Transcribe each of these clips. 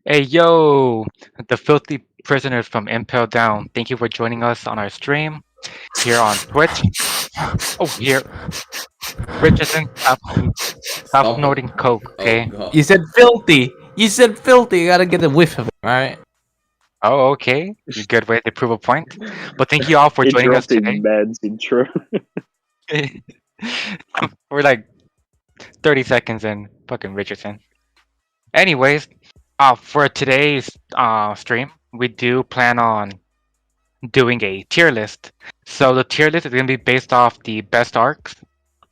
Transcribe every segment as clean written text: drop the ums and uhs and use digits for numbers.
Hey yo, the filthy prisoners from Impel down. Thank you for joining us on our stream here on Twitch. Oh, here, Richardson, stop Stop it. snorting coke, Oh okay? god. You said filthy. You said filthy. You gotta get a whiff of it, alright? Oh, okay. Good way to prove a point. But thank you all for joining us Interrupting today. Mad's intro. We're like 30 seconds in, fucking Richardson. Anyways, for today's stream, we do plan on doing a tier list. So the tier list is going to be based off the best arcs.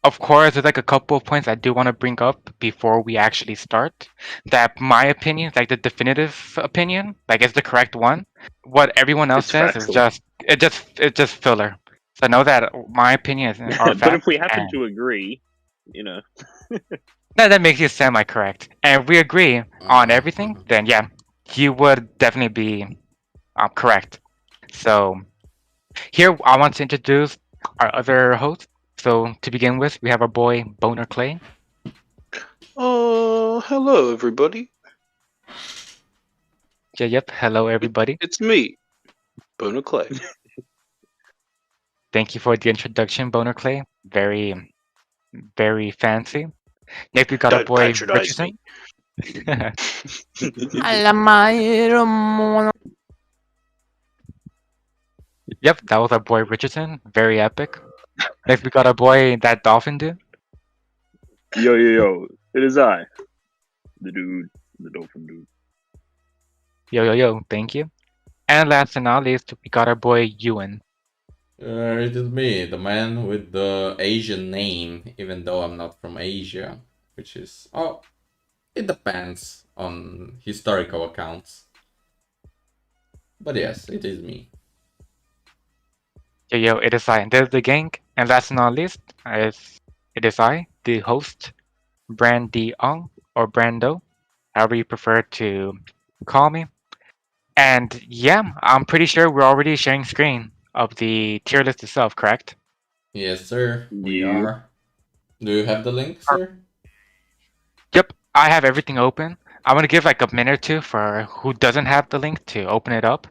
Of course, there's like a couple of points I do want to bring up before we actually start. That my opinion, like the definitive opinion, like it's the correct one. What everyone else It's says is factual. just filler. So know that my opinion is our But if fact, we happen and to agree, you know, that makes you semi-correct. And if we agree on everything, then yeah, you would definitely be correct. So here, I want to introduce our other host. So to begin with, we have our boy Bonar Clay. Oh, hello everybody. Yeah, yep. Hello, everybody. It's me, Bonar Clay. Thank you for the introduction, Bonar Clay. Very, very fancy. Next, we got our Don't boy patronize me. Richardson. Yep, that was our boy Richardson. Very epic. Next, we got our boy that Dolphin dude. yo, it is I, the dude, the Dolphin dude. Yo. Thank you. And last and not least, we got our boy Yuen. It is me, the man with the Asian name, even though I'm not from Asia. Which is... Oh, it depends on historical accounts. But yes, it is me. Yo, it is I. And there's the gang. And last and not least, it is I, the host, Brandy-ong, or Brando, however you prefer to call me. And yeah, I'm pretty sure we're already sharing screen of the tier list itself, correct? Yes, sir, we You. are. Do you have the link, sir? Yep, I have everything open. I'm gonna give like a minute or two for who doesn't have the link to open it up.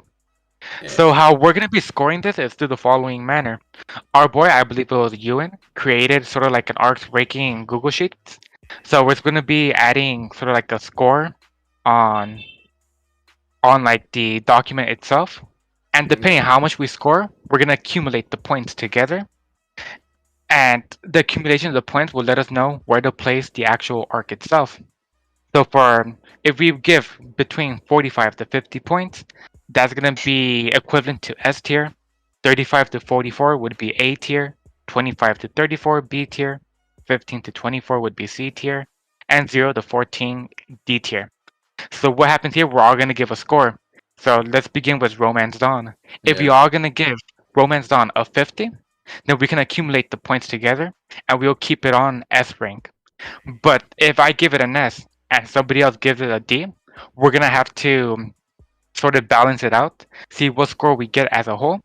Yeah. So how we're gonna be scoring this is through the following manner. Our boy, I believe it was Yuen, created sort of like an arcs ranking Google Sheets. So we're gonna be adding sort of like a score on like the document itself. And depending on how much we score, we're gonna accumulate the points together. And the accumulation of the points will let us know where to place the actual arc itself. So for if we give between 45 to 50 points, that's gonna be equivalent to S tier. 35 to 44 would be A tier. 25 to 34 B tier. 15 to 24 would be C tier, and 0 to 14 D tier. So what happens here? We're all gonna give a score. So let's begin with Romance Dawn. If we Yeah. are gonna give Romance Dawn a 50, then we can accumulate the points together and we'll keep it on S rank. But if I give it an S and somebody else gives it a D, we're gonna have to sort of balance it out, see what score we get as a whole,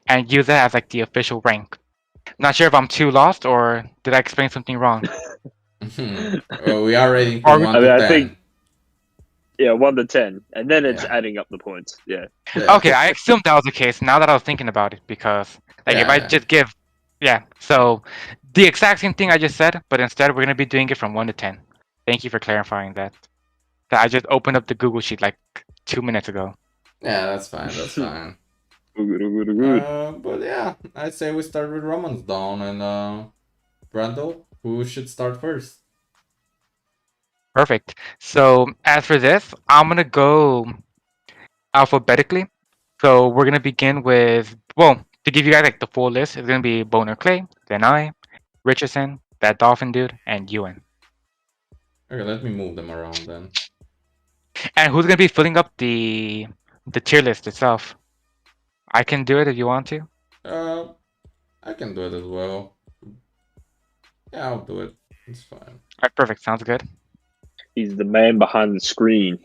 and use that as like the official rank. Not sure if I'm too lost or did I explain something wrong? Well, we are rating from 1 I mean, to I 10. think, yeah, 1 to 10, and then it's Yeah. adding up the points. Yeah. Okay, I assumed that was the case now that I was thinking about it because like if I Yeah. just give so the exact same thing I just said, but instead we're gonna be doing it from 1 to 10. Thank you for clarifying that. That I just opened up the Google Sheet like 2 minutes ago. Yeah, that's fine, that's fine. Good. But yeah, I'd say we start with Romance Dawn and Brando, who should start first? Perfect. So as for this, I'm gonna go alphabetically. So we're gonna begin with to give you guys like the full list, it's gonna be Boner Clay, then I, Richardson, that Dolphin dude, and Yuen. Okay, let me move them around then. And who's gonna be filling up the tier list itself? I can do it if you want to. I can do it as well. Yeah, I'll do it. It's fine. Alright, perfect. Sounds good. He's the man behind the screen.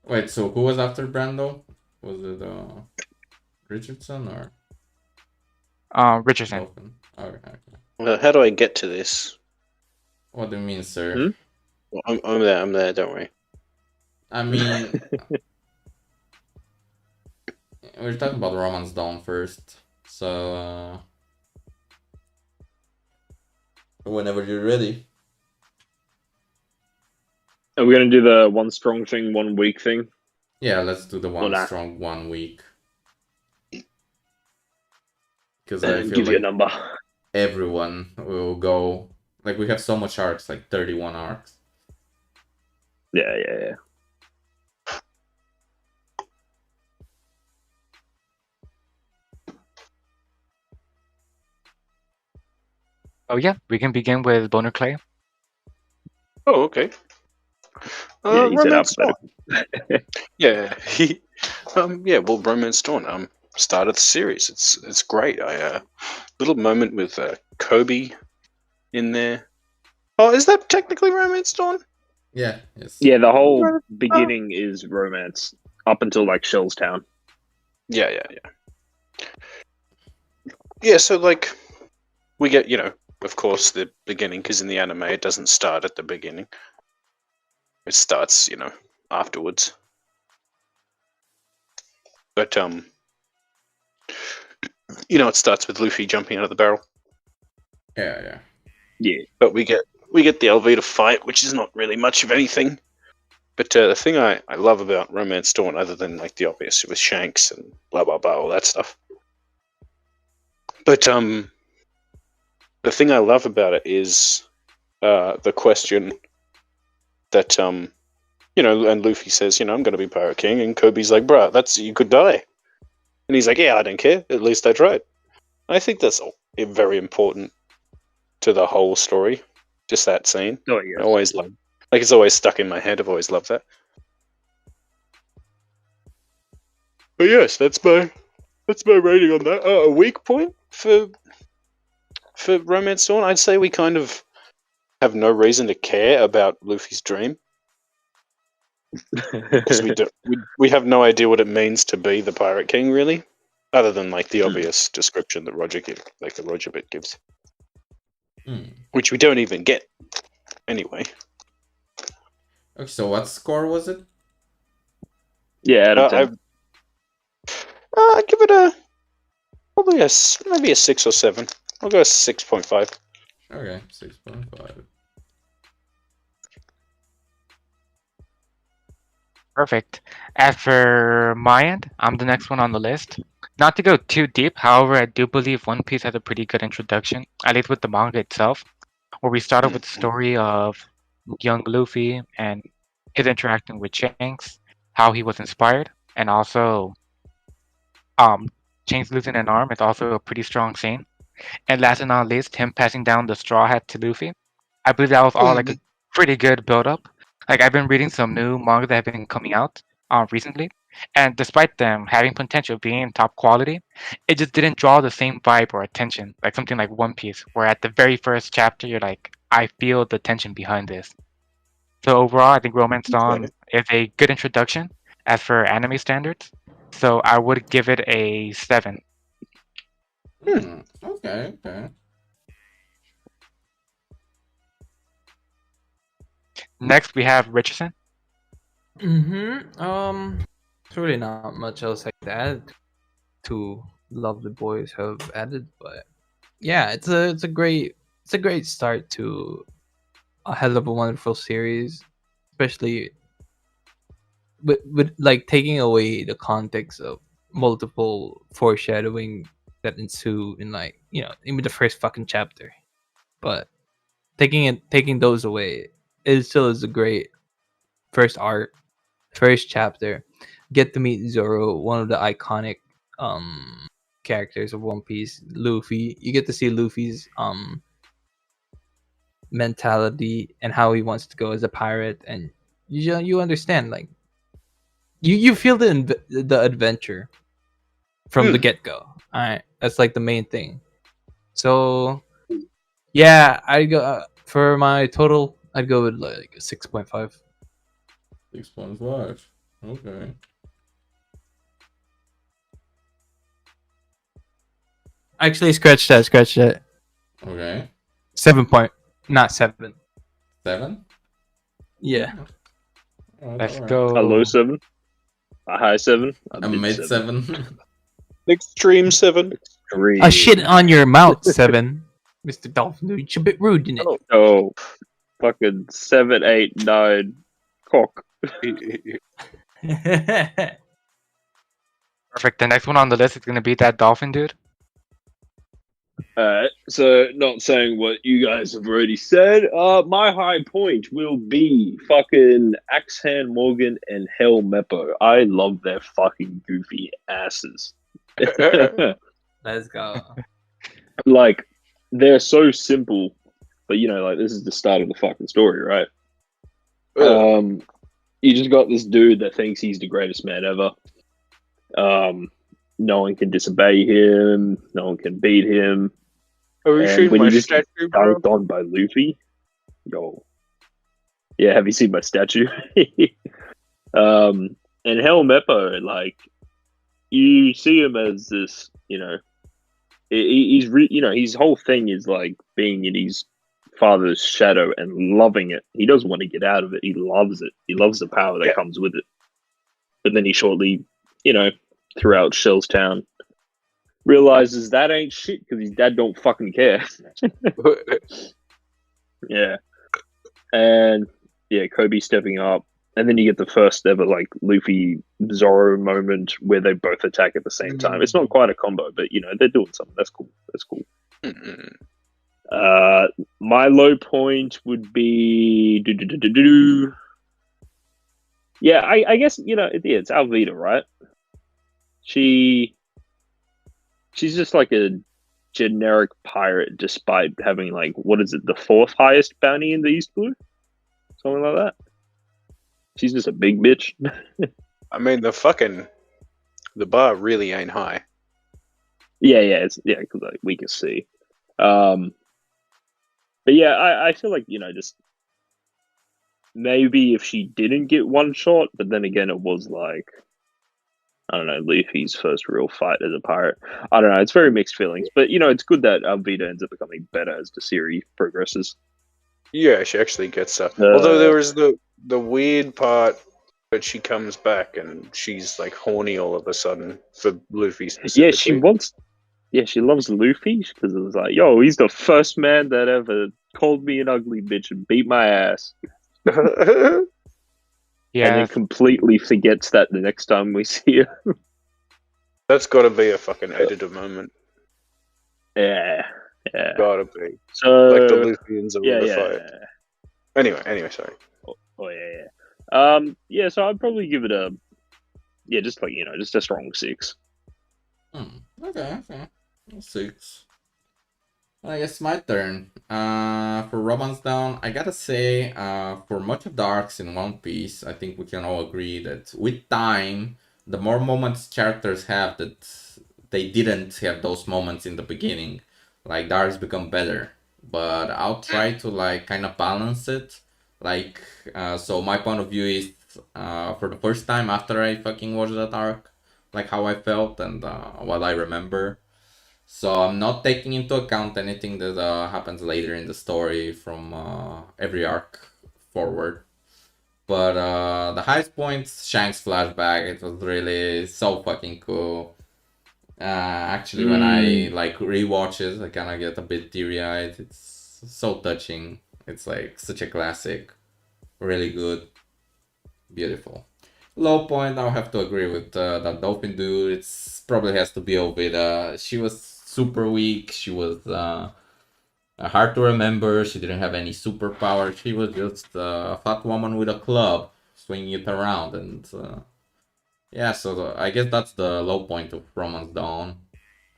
Wait, so who was after Brando? Was it Rchrdsn or Richardson. Dolphin? Okay. How do I get to this? What do you mean, sir? Well, I'm there. Don't worry. I mean, we're talking about Romance Dawn first, so whenever you're ready. Are we gonna do the one strong thing, 1 week thing? Yeah, let's do the one nah. strong 1 week. Because I feel Give you a like number. everyone will go. Like, we have so much arcs, like 31 arcs. Yeah. Oh yeah, we can begin with Bonar Clay. Oh, okay. Yeah, he said Romance Dawn. alphabetical. Yeah, yeah. Well, Romance Dawn. Started the series. It's great. Little moment with Kobe in there. Oh, is that technically Romance Dawn? Yeah, yes. Yeah, the whole Oh. beginning is romance up until like Shellstown. Yeah. Yeah. So like, we get of course the beginning, because in the anime it doesn't start at the beginning. It starts afterwards. But it starts with Luffy jumping out of the barrel. Yeah. Yeah. But we get the Alvida fight, which is not really much of anything. But the thing I love about Romance Dawn, other than like the obvious with Shanks and blah blah blah, all that stuff. But the thing I love about it is the question that and Luffy says, I'm going to be Pirate King, and Kobe's like, bruh, you could die, and he's like, yeah, I don't care. At least I tried. I think that's very important to the whole story. Just that scene. Oh yeah. I always love. Like, it's always stuck in my head. I've always loved that. But yes, that's my rating on that. A weak point for Romance Dawn, I'd say we kind of have no reason to care about Luffy's dream, because we have no idea what it means to be the Pirate King, really, other than like the obvious description that the Roger bit gives, which we don't even get anyway. Okay, so what score was it? Yeah, out of 10. I'd give it probably maybe a 6 or 7. I'll go 6.5. Okay, 6.5. Perfect. As for my end, I'm the next one on the list. Not to go too deep, however, I do believe One Piece has a pretty good introduction, at least with the manga itself, where we started with the story of young Luffy and his interacting with Shanks, how he was inspired, and also Shanks losing an arm is also a pretty strong scene. And last but not least, him passing down the straw hat to Luffy. I believe that was all like a pretty good build up. Like, I've been reading some new manga that have been coming out recently, and despite them having potential being top quality, it just didn't draw the same vibe or attention like something like One Piece, where at the very first chapter you're like, I feel the tension behind this. So overall, I think Romance Dawn is a good introduction as for anime standards. So I would give it a 7. Okay. Next, we have Richardson. It's really not much else like that to Lovely Boys have added, but yeah, it's a great start to a hell of a wonderful series, especially with like taking away the context of multiple foreshadowing that ensue in, like, even the first fucking chapter. But taking those away, it still is a great first art, first chapter. Get to meet Zoro, one of the iconic characters of One Piece. Luffy, you get to see Luffy's mentality and how he wants to go as a pirate, and you understand, like, you feel the adventure from the get go. All right, that's like the main thing. So yeah, I go for my total. I'd go with like a 6.5. 6.5. Okay. Actually, scratch that. Okay. 7 point, not 7. 7? Yeah. Let's alright. go. A low 7, a high 7, A mid 7. Extreme 7. A shit on your mouth, 7. Mr. Dolphin, dude, you're a bit rude, isn't it? Oh, fucking 7, 8, 9, cock. Perfect. The next one on the list is gonna be that dolphin dude. So not saying what you guys have already said. My high point will be fucking Axhan Morgan and Hell Meppo. I love their fucking goofy asses. Let's go. Like, they're so simple, but you know, like this is the start of the fucking story, right? You just got this dude that thinks he's the greatest man ever. No one can disobey him. No one can beat him. Have you And seen when my you just statue, bro? dunked on by Luffy, yo, yeah. Have you seen my statue? And Hell Meppo, like, you see him as this, you know, his whole thing is like being in his father's shadow and loving it. He doesn't want to get out of it. He loves it. He loves the power that comes with it. But then he shortly, you know, throughout Shell's Town, realizes that ain't shit because his dad don't fucking care. Yeah. And yeah, Kobe stepping up. And then you get the first ever like Luffy Zoro moment where they both attack at the same time. It's not quite a combo, but you know, they're doing something. That's cool. That's cool. My low point would be yeah, I guess, you know, it's Alvida, right? She's just like a generic pirate despite having like, what is it, the 4th highest bounty in the East Blue? Something like that. She's just a big bitch. I mean, the bar really ain't high. Yeah, because like, we can see. But yeah, I feel like, you know, just maybe if she didn't get one shot, but then again, it was like, I don't know, Luffy's first real fight as a pirate. I don't know, it's very mixed feelings, but you know, it's good that Alvida ends up becoming better as the series progresses. Yeah, she actually gets up. Although there was the weird part that she comes back and she's like horny all of a sudden for Luffy specifically. She loves Luffy because it was like, yo, he's the first man that ever called me an ugly bitch and beat my ass. And Yeah, then completely forgets that the next time we see her. That's got to be a fucking editor moment. Yeah. Gotta be. So Like the Luffyans are in the fight. Anyway, sorry. Yeah, so I'd probably give it a just like, you know, just a strong 6. Okay. 6. I guess my turn. For Romance Down, I gotta say, for much of the arcs in One Piece, I think we can all agree that with time, the more moments characters have that they didn't have those moments in the beginning, like the arcs become better. But I'll try to like kind of balance it. Like, so my point of view is, for the first time after I fucking watched that arc, like how I felt and what I remember. So I'm not taking into account anything that happens later in the story from every arc forward. But the highest point, Shanks flashback, it was really so fucking cool. Actually, when I like rewatch it, I kind of get a bit teary-eyed. It's so touching. It's like such a classic. Really good. Beautiful. Low point, I'll have to agree with that Dolphin dude. It's probably has to be Ovida. She was super weak. She was hard to remember. She didn't have any superpower. She was just a fat woman with a club swinging it around. And yeah, so I guess that's the low point of Romance Dawn.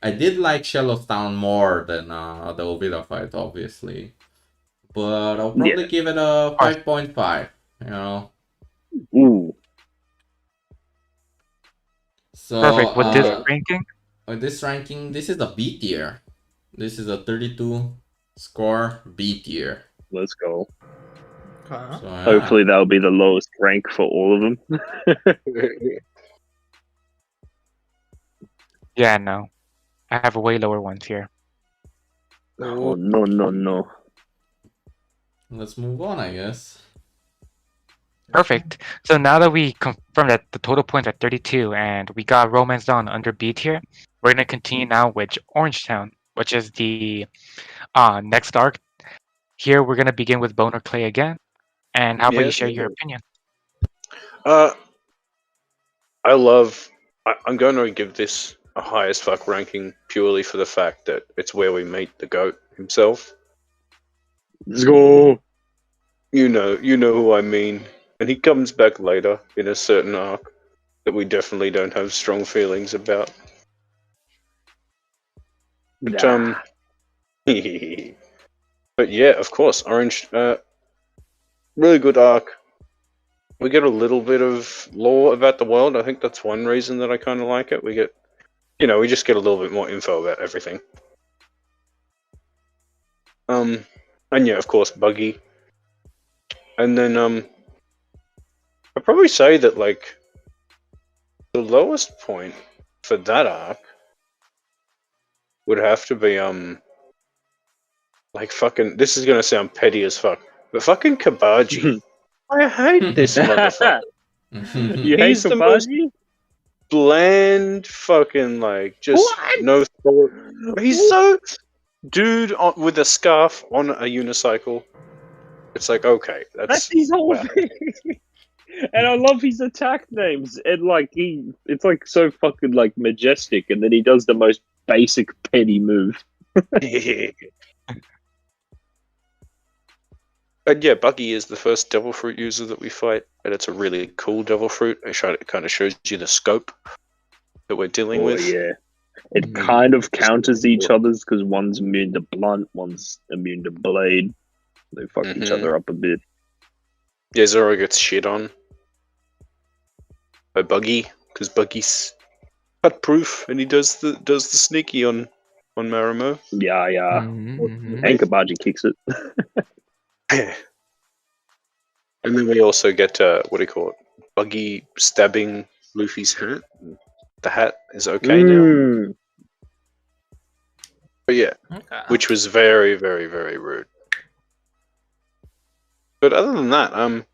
I did like Shellowstown more than the Ovida fight, obviously. But I'll probably give it a 5.5, you know. Ooh. So, perfect. With this ranking, with this ranking, this is a B tier. This is a 32 score B tier. Let's go. So, yeah. Hopefully that'll be the lowest rank for all of them. yeah, no, I have a way lower ones here. Oh, no. Let's move on, I guess. Perfect. So now that we confirmed that the total points are 32 and we got Romance Dawn under B tier, we're gonna continue now with Orange Town, which is the next arc. Here we're gonna begin with Boner Clay again. And how about you Yeah. share your opinion? Uh, I love. I'm going to give this a high as fuck ranking purely for the fact that it's where we meet the goat himself. Let's go. You know who I mean. And he comes back later in a certain arc that we definitely don't have strong feelings about. But Nah. but yeah, of course, Orange. Really good arc. We get a little bit of lore about the world. I think that's one reason that I kind of like it. We get, we just get a little bit more info about everything. And yeah, of course, Buggy. And then I'd probably say that like the lowest point for that arc would have to be like fucking. This is gonna sound petty as fuck, but fucking Kabaji. I hate this motherfucker. You hate He's the most Kabaji? bland fucking like just no thought. He's so dude with a scarf on a unicycle. It's like okay, That's his whole wow. thing. And I love his attack names. And like it's like so fucking like majestic, and then he does the most basic petty move. And yeah, Buggy is the first Devil Fruit user that we fight, and it's a really cool Devil Fruit. It kind of shows you the scope that we're dealing with. Yeah. It kind of counters each other's because one's immune to blunt, one's immune to blade. They fuck each other up a bit. Yeah, Zoro gets shit on by Buggy because Buggy's cut proof, and he does the sneaky on Marimo. Yeah. Mhm. And Kabaji kicks it. And then we also get what do you call it? Buggy stabbing Luffy's hat. The hat is okay now. But yeah, Okay. which was very, very, very rude. But other than that,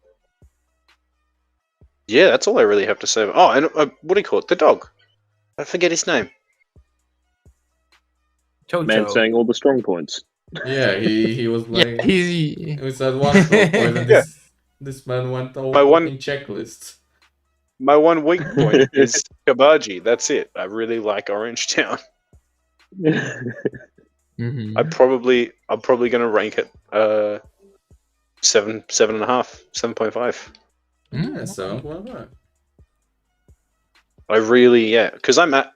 yeah, that's all I really have to say. Oh, and what do you call it? The dog. I forget his name. Chocho. Man saying all the strong points. Yeah, he was like, Yeah, he's it was at one strong point, and Yeah. this man went all My one- fucking checklist. My one weak point is Kabaji. That's it. I really like Orange Town. Mhm. I'm probably gonna rank it 7.5, 7.5. Yeah, so whatever. I really because I'm not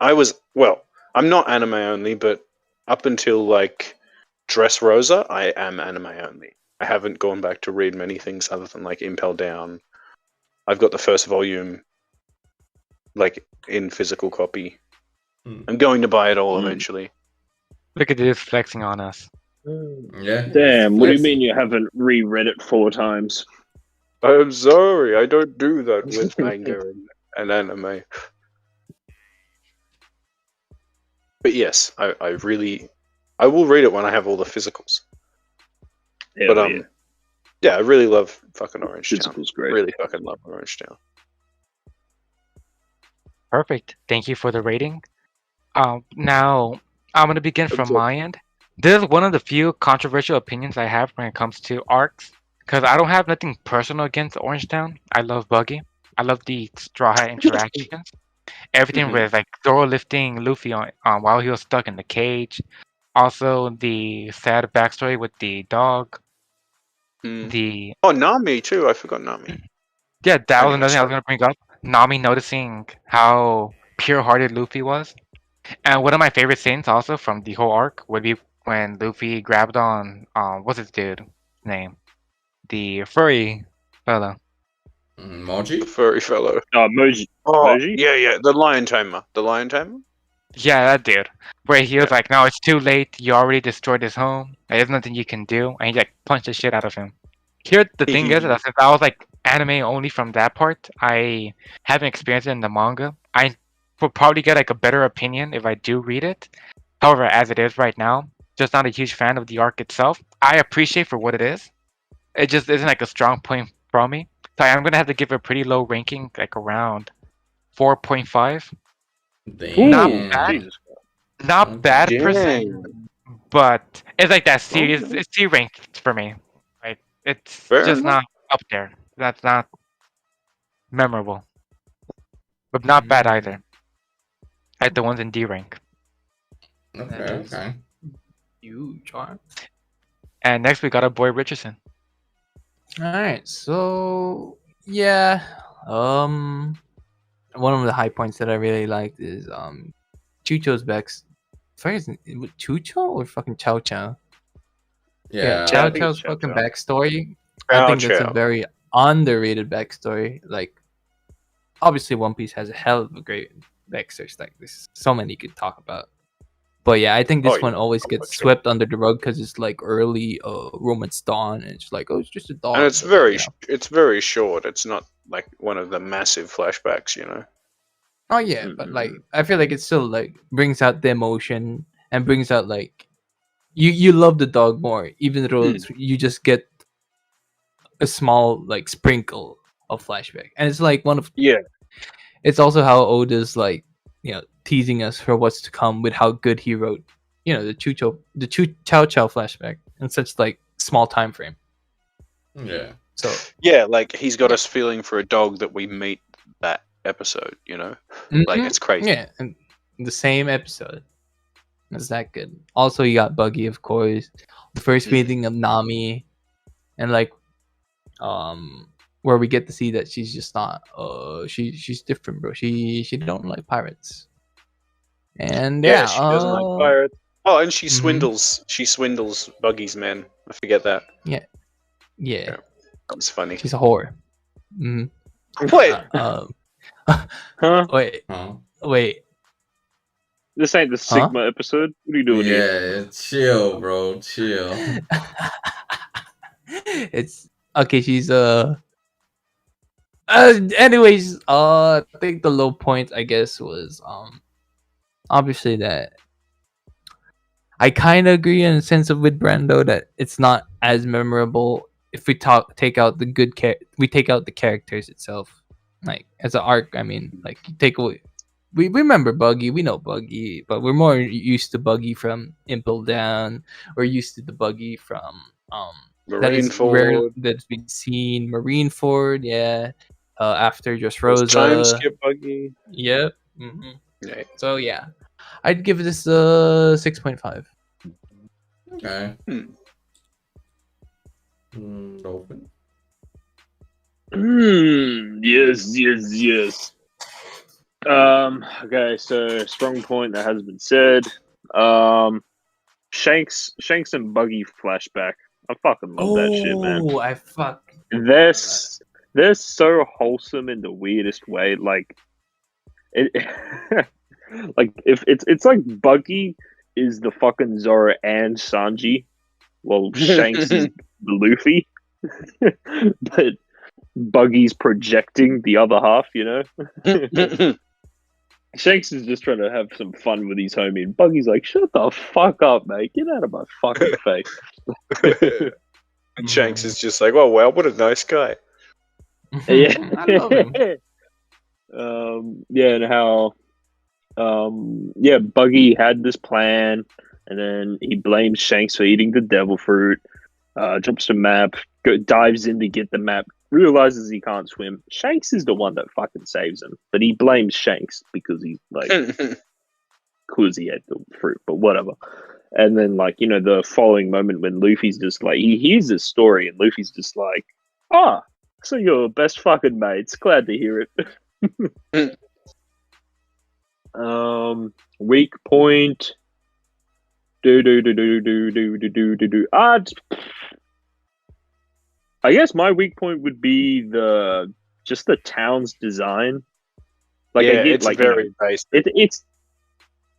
anime only, but up until like Dressrosa, I am anime only. I haven't gone back to read many things other than like Impel Down. I've got the first volume like in physical copy. I'm going to buy it all eventually. Look at this flexing on us. Yeah. Damn, what do you Flexing. mean you haven't reread it 4 times? I'm sorry, I don't do that with manga and anime. But yes, I will read it when I have all the physicals. Hell But yeah, I really love fucking Orange Town. Physical's great. Really fucking love Orange Town. Perfect. Thank you for the rating. Now I'm gonna begin from my end. This is one of the few controversial opinions I have when it comes to arcs, because I don't have nothing personal against Orange Town. I love Buggy. I love the Straw Hat interactions. Everything with like Zoro lifting Luffy on while he was stuck in the cage. Also the sad backstory with the dog. The Nami too. I forgot Nami. yeah, that I was mean, another thing I was gonna bring up. Nami noticing how pure-hearted Luffy was. And one of my favorite scenes also from the whole arc would be when Luffy grabbed on what's his dude name? The furry fella. Moji? The furry fellow. Oh, Moji. Oh, Moji? yeah. The Lion Tamer. The Lion Tamer? Yeah, that dude. Where he was like, no, it's too late. You already destroyed his home. There's nothing you can do. And he like punched the shit out of him. Here, the thing is, that since I was like anime only from that part, I haven't experienced it in the manga. I will probably get like a better opinion if I do read it. However, as it is right now, just not a huge fan of the arc itself. I appreciate for what it is. It just isn't like a strong point from me. So I'm gonna have to give it a pretty low ranking, like around 4.5. Not Ooh, bad. Damn. Jesus. Not bad per se, Dang. but it's like that series. Okay. It's C ranked for me. Right? It's Fair just enough. not up there. That's not memorable, but not bad either. Like the ones in D rank. Okay, That is okay. huge. Alright. And next we got our boy Richardson. Alright, so yeah. One of the high points that I really liked is Chucho's back. Is it Chucho or fucking Chow Chow? Yeah. Chow I think it's Chow's Chow fucking Chow. backstory. I Chow think that's a Chow. very underrated backstory. Like, obviously, One Piece has a hell of a great backstory. Like, there's so many you could talk about. But yeah, I think this Oh, one yeah. always Oh, gets for sure. swept under the rug because it's like early Romance Dawn, and it's like, oh, it's just a dog. And it's but, very, you know. it's very short. It's not like one of the massive flashbacks, you know. Oh yeah, but like I feel like it still like brings out the emotion and brings out like you love the dog more, even though you just get a small like sprinkle of flashback, and it's like one of Yeah. it's also how Oda's like teasing us for what's to come with how good he wrote the Chow Chow flashback in such like small time frame. Yeah. So Yeah, like he's got us feeling for a dog that we meet that episode, you know? Like Mhm. it's crazy. Yeah, and the same episode. It's that good. Also, you got Buggy, of course. The first meeting of Nami, and like, where we get to see that she's just not. She's different, bro. She don't like pirates. And Yeah, yeah, she doesn't like pirates. Oh, and she mhm. swindles Buggy's men. I forget that. Yeah. That was funny. She's a whore. Mhm. Wait, Huh? Wait. This ain't the Sigma episode. What are you doing here? Yeah, chill, bro. Chill. It's okay. She's anyways, I think the low point, I guess, was obviously that I kind of agree in a sense of with Brando that it's not as memorable if we take out the we take out the characters itself. Like as an arc, I mean, like you take away. We remember Buggy, we know Buggy, but we're more used to Buggy from Impel Down. We're used to the Buggy from that is rare Marineford. that's been seen. Marineford, yeah. After Just There's time Rosa, skip Buggy. yep. hmm Yeah. So yeah, I'd give this 6.5. Okay. Hmm. Dolphin. Yes. Okay, so strong point that has been said. Shanks and Buggy flashback. I fucking love that shit, man. Oh, I fuck. They're so wholesome in the weirdest way. Like it, like if it's like Buggy is the fucking Zoro and Sanji, while Shanks is Luffy, but Buggy's projecting the other half. Shanks is just trying to have some fun with his homie, and Buggy's like, "Shut the fuck up, mate! Get out of my fucking face!" And Shanks is just like, oh wow, what a nice guy. Yeah, I love him. and how, Buggy had this plan, and then he blames Shanks for eating the devil fruit. Drops the map, dives in to get the map, realizes he can't swim. Shanks is the one that fucking saves him, but he blames Shanks because he's like, because he ate the fruit, but whatever. And then, like, the following moment when Luffy's just like, he hears this story, and Luffy's just like, "Ah, so you're best fucking mates. Glad to hear it." Weak point. I guess my weak point would be just the town's design. Like, yeah, I get, it's like, very basic.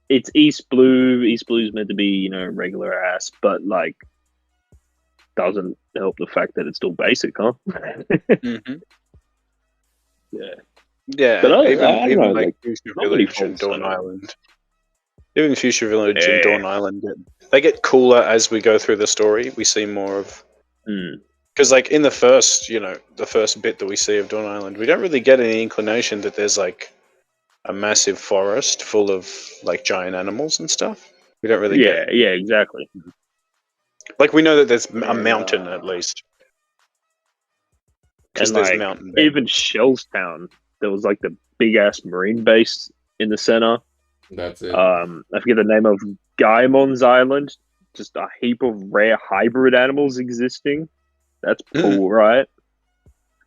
It's East Blue. East Blue's meant to be, regular ass, but like doesn't help the fact that it's still basic, huh? Mm-hmm. Yeah. Yeah, But I even don't know, like like, Future not many Village and faults Dawn at all. Island. Even Future Village and Yeah. Dawn Island, they get cooler as we go through the story. We see more of Because like in the first bit that we see of Dawn Island, we don't really get any inclination that there's like a massive forest full of like giant animals and stuff. We don't really get. Yeah, exactly. Like we know that there's a mountain at least. Because And there's like mountain there. even Shellstown, there was like the big ass marine base in the center. That's it. I forget the name of Gaimon's Island. Just a heap of rare hybrid animals existing. That's cool, right?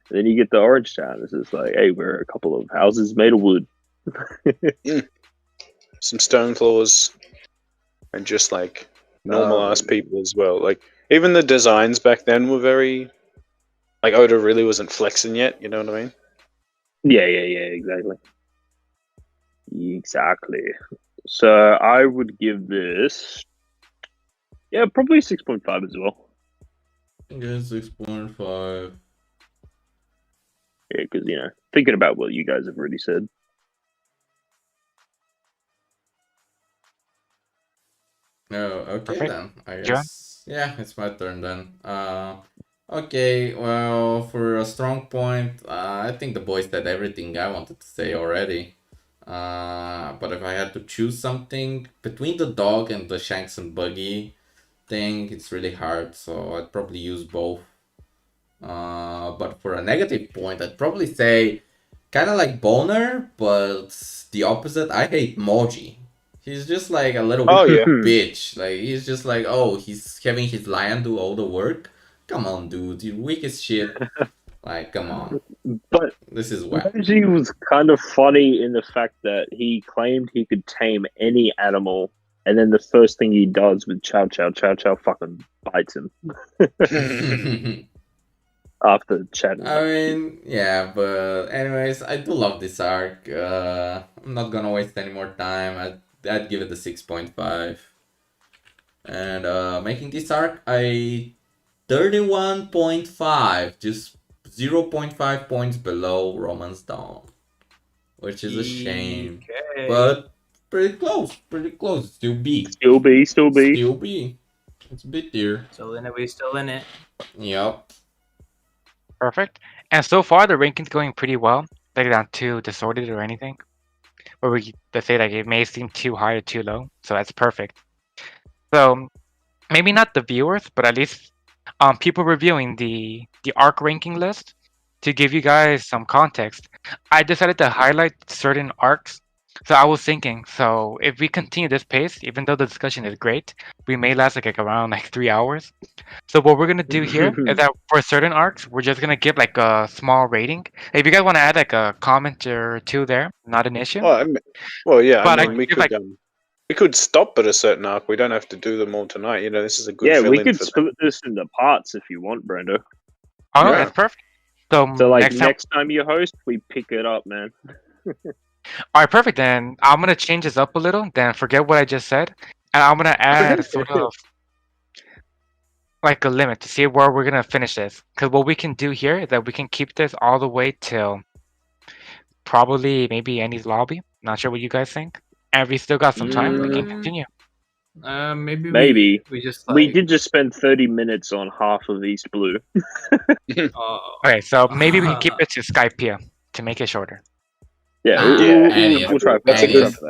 And then you get the Orange Town. It's just like, hey, we're a couple of houses made of wood. Some stone floors, and just like normal ass people as well. Like even the designs back then were very. Like Oda really wasn't flexing yet. You know what I mean? Yeah, exactly. Exactly. So I would give this, probably 6.5 as well. Yeah, 6.5. Yeah, because thinking about what you guys have already said. Oh, okay Perfect. then. I John? guess. Yeah, it's my turn then. Okay, well, for a strong point, I think the boys said everything I wanted to say already. But if I had to choose something between the dog and the Shanks and Buggy thing, it's really hard, so I'd probably use both. But for a negative point, I'd probably say kind of like Bonar, but the opposite. I hate Moji. He's just like a little Oh yeah. bitch. Like he's just like, oh, he's having his lion do all the work. Come on, dude, you're weak as shit. Like, come on. But This is whack. Moji was kind of funny in the fact that he claimed he could tame any animal, and then the first thing he does with Chow Chow fucking bites him after chatting. I mean, yeah, but anyways, I do love this arc. I'm not gonna waste any more time. I'd give it a 6.5. And making this arc, 31.5, just 0.5 points below Romance Dawn, which is a shame. Okay. But pretty close. Still B. Still B. Still B. It's a bit tier. Still in it. We still in it. Yep. Perfect. And so far, the ranking's going pretty well. Like not too disordered or anything. Where let's say like it may seem too high or too low. So that's perfect. So maybe not the viewers, but at least people reviewing the arc ranking list to give you guys some context. I decided to highlight certain arcs. So I was thinking, so if we continue this pace, even though the discussion is great, we may last like around like 3 hours. So what we're gonna do here is that for certain arcs, we're just gonna give like a small rating. If you guys want to add like a comment or two there, not an issue. Well, yeah. But I I mean, we feel could like- we could stop at a certain arc. We don't have to do them all tonight. This is a good. Yeah, we fill-in could for them. split this into parts if you want, Brando. Oh, Yeah. that's perfect. So like next time you host, we pick it up, man. all right, perfect. Then I'm gonna change this up a little. Then forget what I just said, and I'm gonna add sort of like a limit to see where we're gonna finish this. Because what we can do here is that we can keep this all the way till probably maybe Annie's lobby. Not sure what you guys think. And if we still got some time, we can continue. Maybe we just like, We did just spend 30 minutes on half of East Blue. Okay, so maybe we can keep it to Skype here to make it shorter. Yeah, Annie, we'll try. that's a We'll good- try for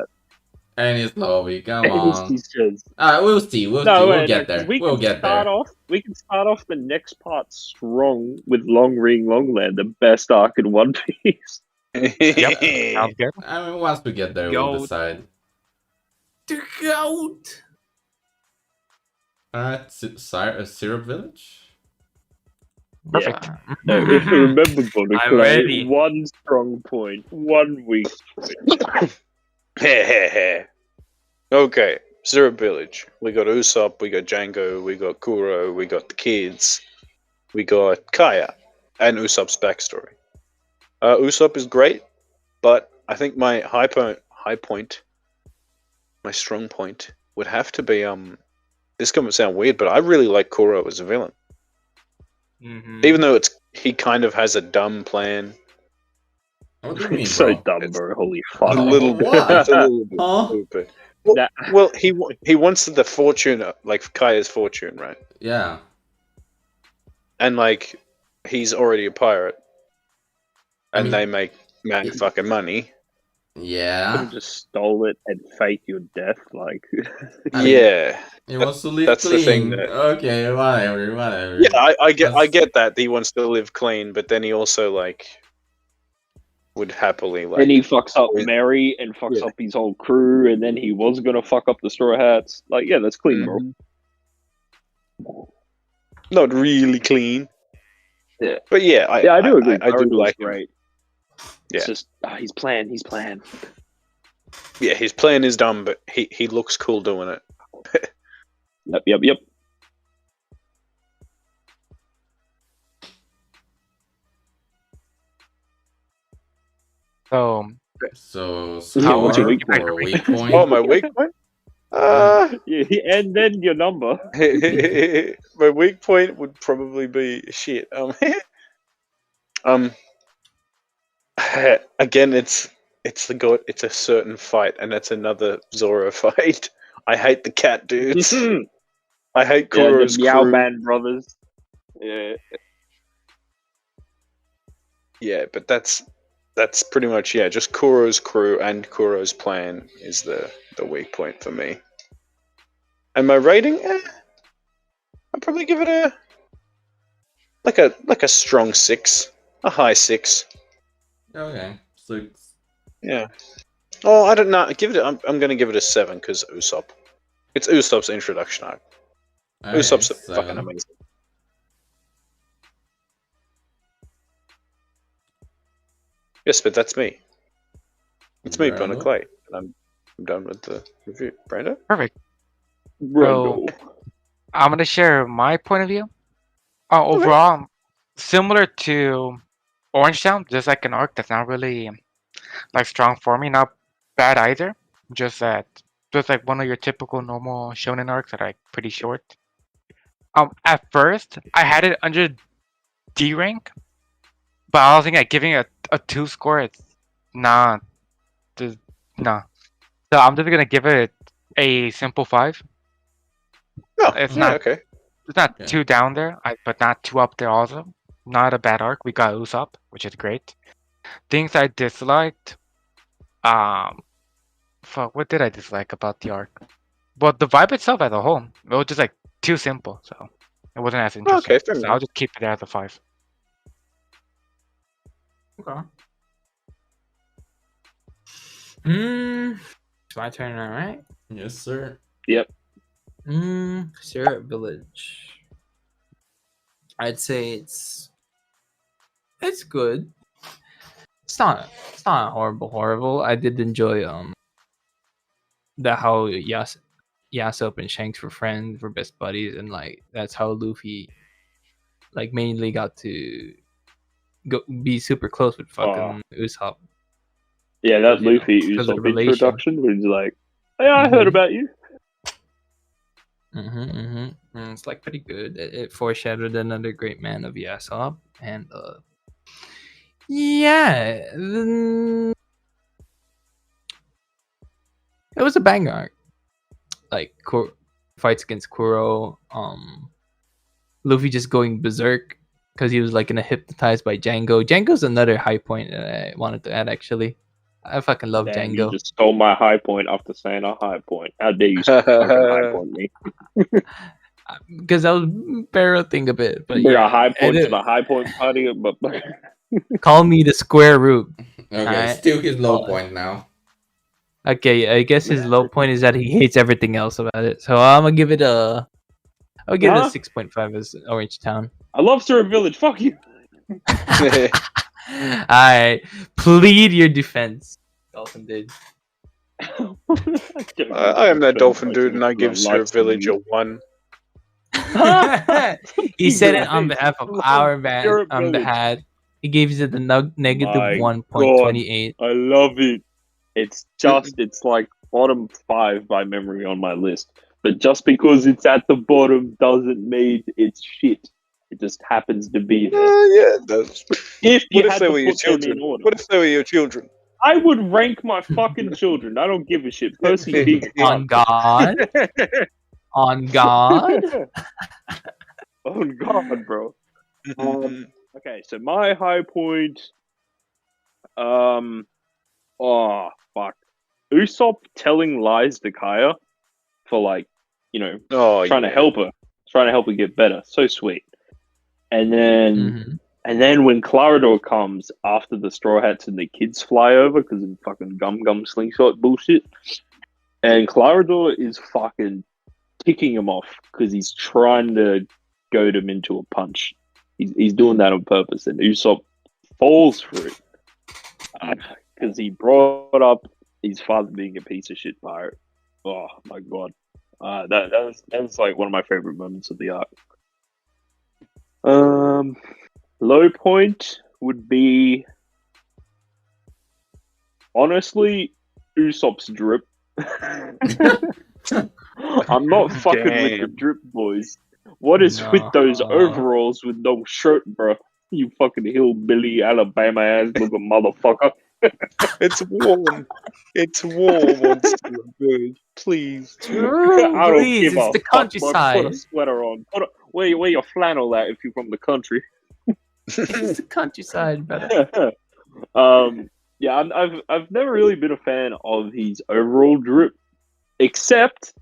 that. Annie's lobby, come Annie's on. says. We'll see. We'll get there. We'll get there. We can start off the next part strong with Long Ring Longland, the best arc in One Piece. Yep, sounds good. I mean, once we get there, we'll Goat. decide. the goat. Alright, Syrup Village? Perfect. Yeah. No, if you remember, Bonar, I'm ready. one strong point, 1 weak point. Okay, Syrup Village. We got Usopp, we got Django, we got Kuro, we got the kids, we got Kaya, and Usopp's backstory. Usopp is great, but I think my high point, my strong point would have to be This is gonna sound weird, but I really like Kuro as a villain, Mhm. even though he kind of has a dumb plan. What do you mean, It's so bro? dumb, bro. Holy fuck. A little bit. What? It's a little bit Huh? stupid. That- Well, he wants the fortune, like Kaya's fortune, right? Yeah. and like he's already a pirate, I and mean, they make mad fucking money. Could yeah. have just stole it and fake your death, like. I mean, Yeah, he wants to live that's the thing. clean. Okay, whatever. Yeah, I That's- get that he wants to live clean, but then he also like would happily like. Then he fucks up Yeah. Mary and fucks Yeah. up his whole crew, and then he was gonna fuck up the Straw Hats. Like, yeah, that's clean, bro. Not really clean. Yeah. But yeah, I do agree. I do Brando was like him. great. Yeah. It's just he's playing. Yeah, his plan is dumb, but he looks cool doing it. Yep. So So Yeah, what's your score weak or point? weak point? Oh, my weak point. Yeah, and then your number. My weak point would probably be shit. Again, it's the goat. It's a certain fight, and that's another Zoro fight. I hate the cat dudes. I hate Yeah, the Kuro's Meow crew. Band brothers. Yeah. Yeah, but that's pretty much just Kuro's crew and Kuro's plan is the weak point for me. And my rating, I'd probably give it a strong 6, a high 6. Okay, 6. Yeah. Oh, I don't know. Give it. I'm going to give it a 7 because Usopp. It's Usopp's introduction arc. Okay, Usopp's fucking 7. amazing. Yes, but that's me. It's me, Bonar Brando? Clay, and I'm done with the review. Brando? perfect. Brando. I'm gonna share my point of view. Overall, similar to Orange Town, just like an arc that's not really like strong for me, not bad either. Just like one of your typical normal shonen arcs that are like pretty short. At first I had it under D rank, but I was thinking like giving it a 2 score. It's not, nah. So I'm just gonna give it a simple 5. Oh, It's yeah, not okay. It's not Okay. too down there, but not too up there also. Not a bad arc. We got Usopp, which is great. Things I disliked. Fuck, what did I dislike about the arc? Well, the vibe itself as a whole, it was just like too simple, so it wasn't as interesting. Okay, fair So enough. I'll just keep it as a 5. Okay. It's my turn now, right? Yes, sir. Syrup Village. I'd say it's good. It's not horrible. I did enjoy how Yasop and Shanks were friends, were best buddies, and like that's how Luffy like mainly got to be super close with fucking Usopp. Yeah, that You know, Luffy because of the Usopp relation. introduction where he's like, "Hey, I heard Mhm. about you." It's like pretty good. It foreshadowed another great man of Yasop, and yeah, it was a banger arc. Like fights against Kuro, Luffy just going berserk because he was like gonna hypnotized by Django. Django's another high point that I wanted to add. Actually, I fucking love Damn, Django. you just stole my high point after saying a high point. How dare you fucking high point me? Because I was parroting a bit, but Bring yeah, a high point and to the high point party, but call me the square root. Okay, Alright. still his low point now. Okay, I guess his low point is that he hates everything else about it. So I'm gonna give it a 6.5 as Orange Town. I love Syrup Village. Fuck you. Alright, plead your defense. Dolphin did. I am that dolphin dude, and I give Syrup Village a 1. He said it on behalf of our Syrup on Village. behalf. He gave it the negative My 1.28. I love it. It's like bottom 5 by memory on my list. But just because it's at the bottom doesn't mean it's shit. It just happens to be there. Yeah, it does. If you What if had they to were your put them in children? order. What if they were your children? I would rank my fucking children. I don't give a shit. Percy big On God, on God. Oh God, bro. Okay, so my high point, oh fuck, Usopp telling lies to Kaya for like, Oh trying to yeah. help her get better. So sweet. And then Mhm. and then when Clarador comes after the Straw Hats and the kids fly over because of fucking gum slingshot bullshit, and Clarador is fucking ticking him off because he's trying to goad him into a punch. He's doing that on purpose, and Usopp falls for it because he brought up his father being a piece of shit pirate. Oh my god, that was like one of my favorite moments of the arc. Low point would be honestly Usopp's drip. I'm not fucking with the Damn. drip, boys. What is with those overalls with no shirt, bro? You fucking hillbilly Alabama ass looking motherfucker. It's warm. It's warm on Steel. Please. True, I don't please. give It's a the fuck, bro. countryside. Put a sweater on. Wear your flannel out if you're from the country. It's the countryside, brother. Yeah, I've never really been a fan of his overall drip, except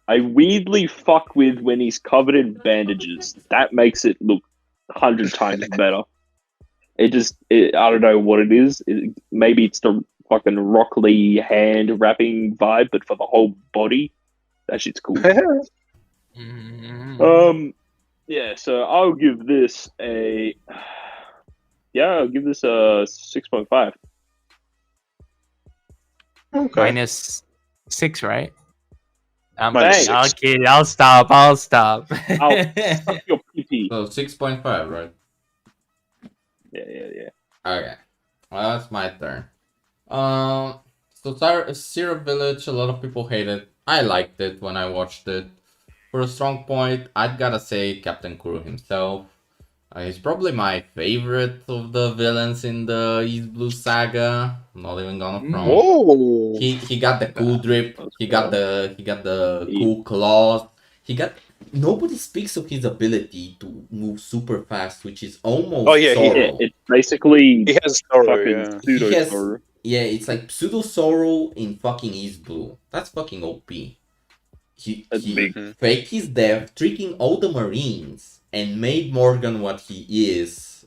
I weirdly fuck with when he's covered in bandages. That makes it look 100 times better. I don't know what it is. Maybe it's the fucking Rock Lee hand wrapping vibe, but for the whole body, that shit's cool. Yeah, so I'll give this a 6.5. Okay. Minus 6, right? Minus I'll 6. kid. I'll stop. I'll suck your pee. So 6.5, right? Yeah. Okay. Well, that's my turn. So Syrup Village, a lot of people hate it. I liked it when I watched it. For a strong point, I'd gotta say Captain Kuro himself. He's probably my favorite of the villains in the East Blue saga. I'm not even gonna front. Whoa. He got the cool drip. He got the cool claws. Nobody speaks of his ability to move super fast, which is almost Oh, yeah, Zoro. It's basically He has Zoro, fucking yeah. pseudo He has- Zoro. Yeah, it's like pseudo Zoro in fucking East Blue. That's fucking OP. He big. faked his death, tricking all the Marines, and made Morgan what he is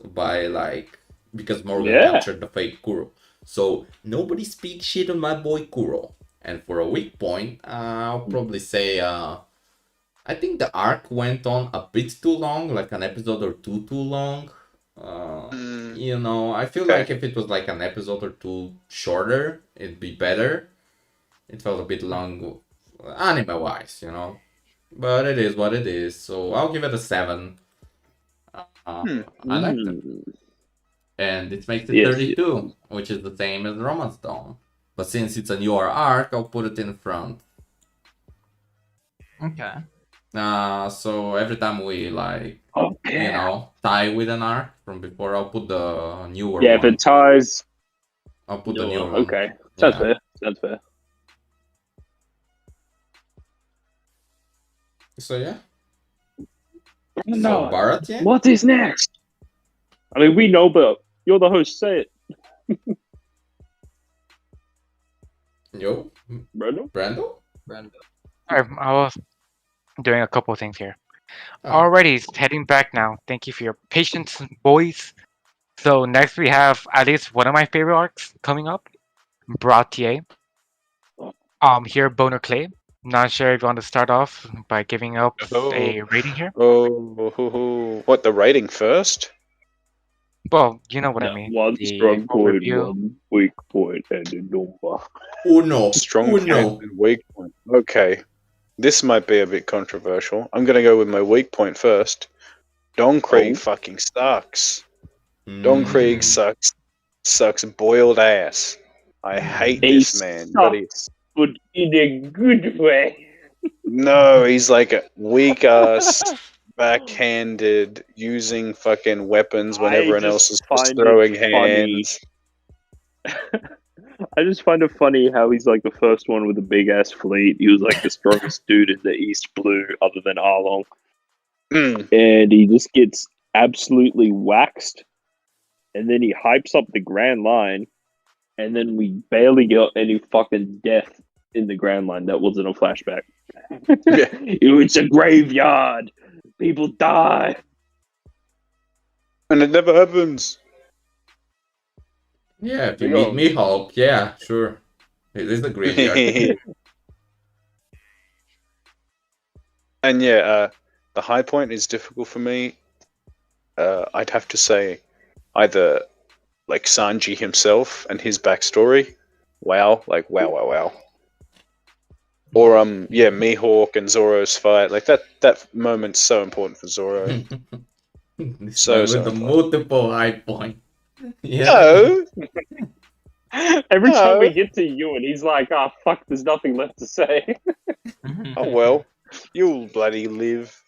because Morgan captured the fake Kuro. So nobody speaks shit on my boy Kuro. And for a weak point, I'll probably say I think the arc went on a bit too long, like an episode or two too long. I feel like if it was like an episode or two shorter, it'd be better. It felt a bit long, anime-wise, But it is what it is, so I'll give it a 7. I liked it. And it makes it 32, which is the same as Romance Dawn. But since it's a newer arc, I'll put it in front. Okay. So every time we tie with an arc from before, I'll put the newer one. Yeah, if it ties, I'll put the newer one. Okay, sounds fair. So yeah. No. So Bharat, yeah? What is next? I mean, we know, but you're the host. Say it. Yo, Brando. I was doing a couple of things here. Alrighty, heading back now. Thank you for your patience, boys. So next we have at least one of my favorite arcs coming up, Bratier. Here Bonar Clay. Not sure if you want to start off by giving up a rating here. What, the rating first? Well, you know what I mean. One strong point, one weak point, and a number. Uno. Strong point and weak point. Okay. This might be a bit controversial. I'm going to go with my weak point first. Don Krieg fucking sucks. Don Krieg sucks boiled ass. I hate this man. But in a good way. No, he's like a weak ass, backhanded, using fucking weapons when everyone else is just throwing hands. I just find it funny how he's like the first one with a big ass fleet. He was like the strongest dude in the East Blue, other than Arlong. And he just gets absolutely waxed, and then he hypes up the Grand Line, and then we barely got any fucking death in the Grand Line that wasn't a flashback. It's a graveyard. People die. And it never happens. Yeah, if you meet me, Hulk, yeah, sure. It is a graveyard. And yeah, the high point is difficult for me. I'd have to say either like Sanji himself and his backstory. Wow, like wow. Or yeah, Mihawk and Zoro's fight. Like that moment's so important for Zoro. This So one with the important. multiple high point. Yeah. No. Every time No. we get to Yuen, he's like, "Ah, fuck, there's nothing left to say." Oh well, you'll bloody live.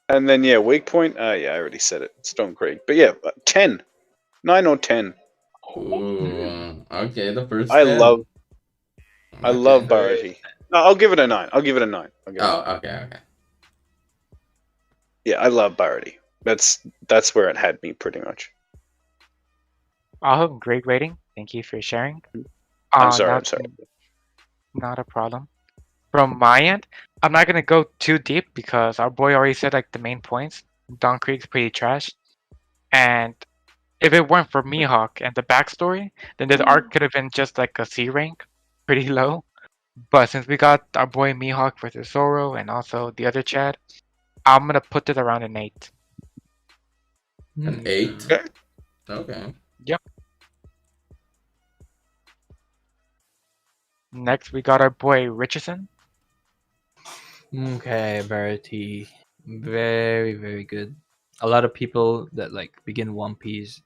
And then yeah, weak point. Yeah, I already said it. Storm Creek. But yeah, 10, 9 or 10. Ooh, okay, the first I 10. love Okay. Barati. No, I'll give it a 9. I'll give it a 9. Oh, okay. Yeah, I love Barati. That's where it had me pretty much. Oh, great rating. Thank you for sharing. I'm sorry. Not a problem. From my end, I'm not gonna go too deep because our boy already said like the main points. Don Creek's pretty trash, and if it weren't for Mihawk and the backstory, then this arc could have been just like a C rank, pretty low. But since we got our boy Mihawk versus Zoro and also the other Chad, I'm gonna put it around an 8. An 8? Okay. Okay. Yep. Next, we got our boy Rchrdsn. Okay, Verity. Very, very good. A lot of people that like begin One Piece,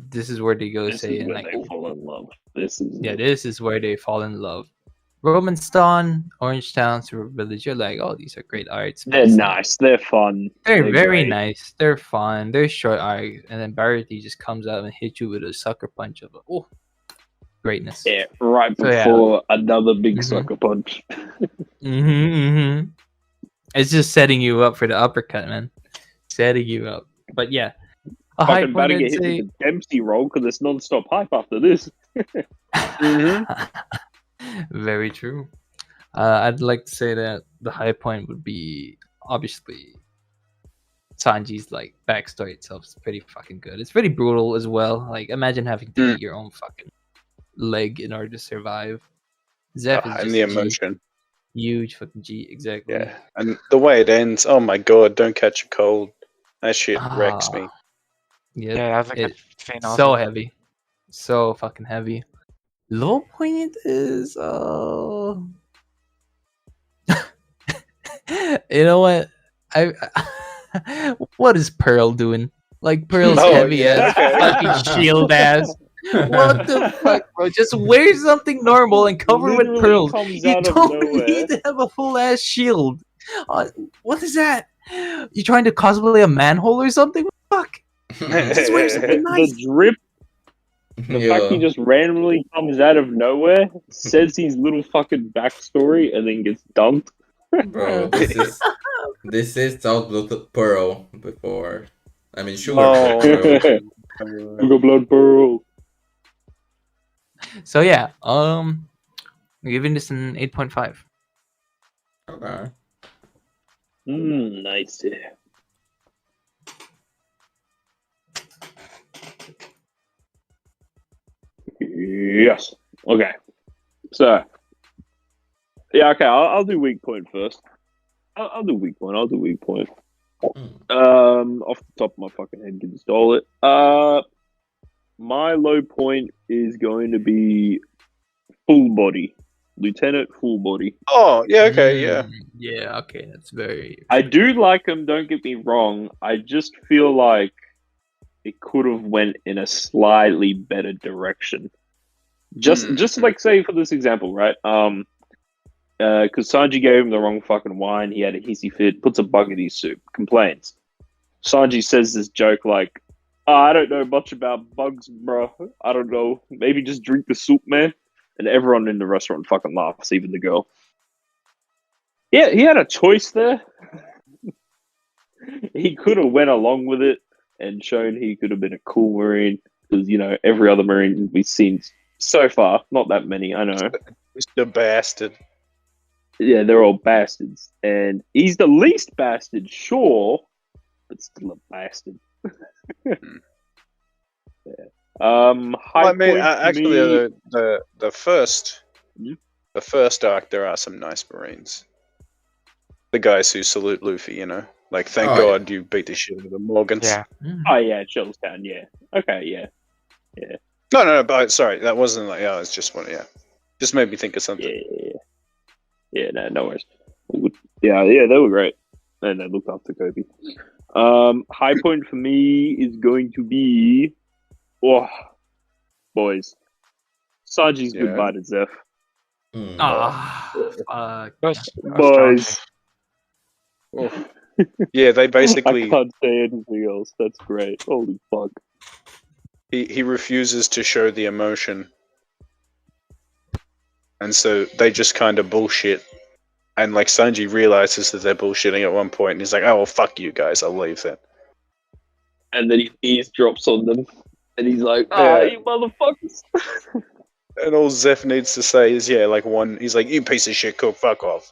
this is where they go This say is and where like they fall in love. This is where they fall in love. Romance Dawn, Orange Town, Super Village, you're like, oh, these are great arts. but They're it's not. nice. They're fun. They're very great. nice. They're fun. They're short arcs, and then Verity just comes out and hits you with a sucker punch of greatness. Yeah, right So, yeah. before another big Mhm. sucker punch. It's just setting you up for the uppercut, man. Setting you up. But yeah, a high Fucking point better get I'd hit say. with the Dempsey roll because it's non-stop hype after this. Very true. I'd like to say that the high point would be obviously Sanji's like backstory itself is pretty fucking good. It's pretty brutal as well. Like imagine having to eat your own fucking leg in order to survive. Zeph is And just the a G. emotion. Huge fucking G, exactly. Yeah, and the way it ends. Oh my god! Don't catch a cold. That shit wrecks me. Yeah, Yeah, that was like a it, scene so also. heavy, so fucking heavy. Low point is you know what? I what is Pearl doing? Like Pearl's Oh, heavy yeah, ass, okay. fucking shield ass. What the fuck, bro? Just wear something normal and cover with Literally pearls. comes You out of don't nowhere. need to have a full ass shield. What is that? You trying to cosplay a manhole or something? What the fuck? Just wear something nice. The drip, the fact he just randomly comes out of nowhere, says his little fucking backstory, and then gets dunked. Bro, this is South Blood Pearl before. I mean Sugar Oh. Pearl. Sugar Blood Pearl. So yeah, I'm giving this an 8.5. Okay. Nice. Yes. Okay. So, yeah. Okay. I'll do weak point first. I'll do weak point. Off the top of my fucking head, can stole it. My low point is going to be full body, Lieutenant Full Body. Oh yeah, okay, yeah. Yeah, okay, that's very. I do like him. Don't get me wrong. I just feel like it could have went in a slightly better direction. Just like say for this example, right? Because Sanji gave him the wrong fucking wine. He had a hissy fit. Puts a bug in his soup. Complains. Sanji says this joke like, "Oh, I don't know much about bugs, bro. I don't know. Maybe just drink the soup, man." And everyone in the restaurant fucking laughs, even the girl. Yeah, he had a choice there. he could have went along with it and shown he could have been a cool Marine because every other Marine we've seen so far, not that many, I know. Mr. Bastard. Yeah, they're all bastards, and he's the least bastard, sure, but still a bastard. High Well, I mean, point for actually, me. the first Hmm? the first arc, there are some nice Marines. The guys who salute Luffy, like thank Oh, God you beat the shit out of the Morgans. Yeah. Oh yeah, Charlestown. Yeah. Okay. Yeah. No, but sorry, that wasn't like. Oh, it's just one. Yeah, just made me think of something. Yeah. No worries. Yeah. They were great, and they looked after Kobe. High point for me is going to be, boys, Sanji's Yeah. goodbye to Zeph. Fuck. Those Boys, Yeah, they I basically can't say anything else. That's great. Holy fuck. he refuses to show the emotion, and so they just kind of bullshit. And like Sanji realizes that they're bullshitting at one point, and he's like, "Oh well, fuck you guys, I'll leave then." And then he eavesdrops on them, and he's like, Yeah. you motherfuckers. And all Zeph needs to say is, he's like, "You piece of shit, cook, fuck off."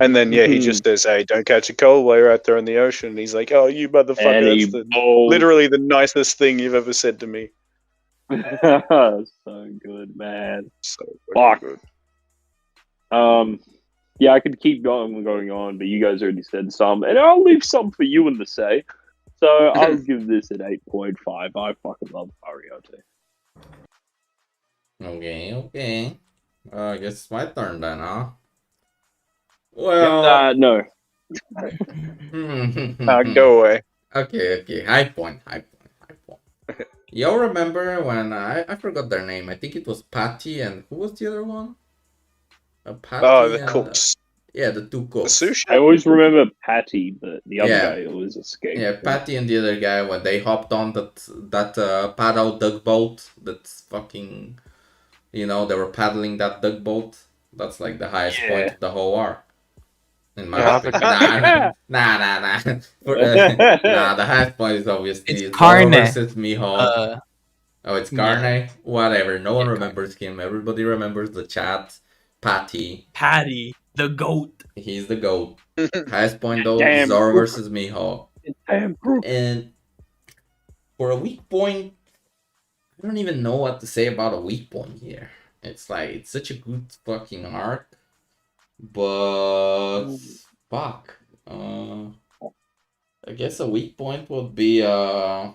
And then he just says, "Hey, don't catch a cold while you're out there in the ocean." And he's like, "Oh, you motherfucker, And that's literally the nicest thing you've ever said to me." So good, man. So Fuck. good. Yeah, I could keep going on, but you guys already said some, and I'll leave some for you to say. So I'll give this an 8.5. I fucking love Ariete. Okay. I guess it's my turn then, huh? Well, No. Go away. Okay. High point. Y'all remember when I forgot their name? I think it was Patty and who was the other one? Patty Oh, the and, cooks. yeah, the two The cooks. sushi. I always remember Patty, but the other Yeah. guy always escaped. Yeah, Patty and the other guy when they hopped on that paddle tugboat. That's fucking, they were paddling that tugboat. That's like the highest point of the whole arc. In my Yeah, opinion. Nah. The highest point is obviously It's Zoro Carne. versus Miho. Oh, it's yeah. Carne? Whatever. No one Yeah, remembers him. Everybody remembers the chat. Patty. Patty, the goat. He's the GOAT. Highest point though, Damn Zoro crook. versus Miho. Damn crook. And for a weak point, I don't even know what to say about a weak point here. It's like, it's such a good fucking arc. But fuck. I guess a weak point would be Don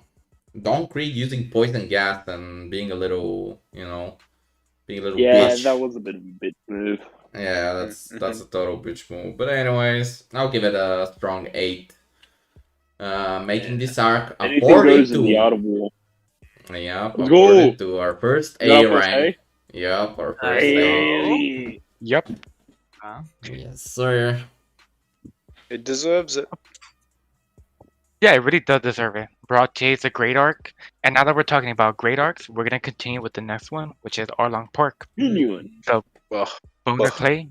Krieg using poison gas and being a little, bitch. That was a bit of a bitch move. Yeah, that's a total bitch move. But anyways, I'll give it a strong 8. Making this arc Anything according goes in the art to of war. according go. to our first Is that A first rank. Yep, our first A. Hey. Yep. Yes, sir. It deserves it. Yeah, it really does deserve it. Broad J's a great arc, and now that we're talking about great arcs, we're gonna continue with the next one, which is Arlong Park. Genuine. Well, Bonar Ugh. Clay,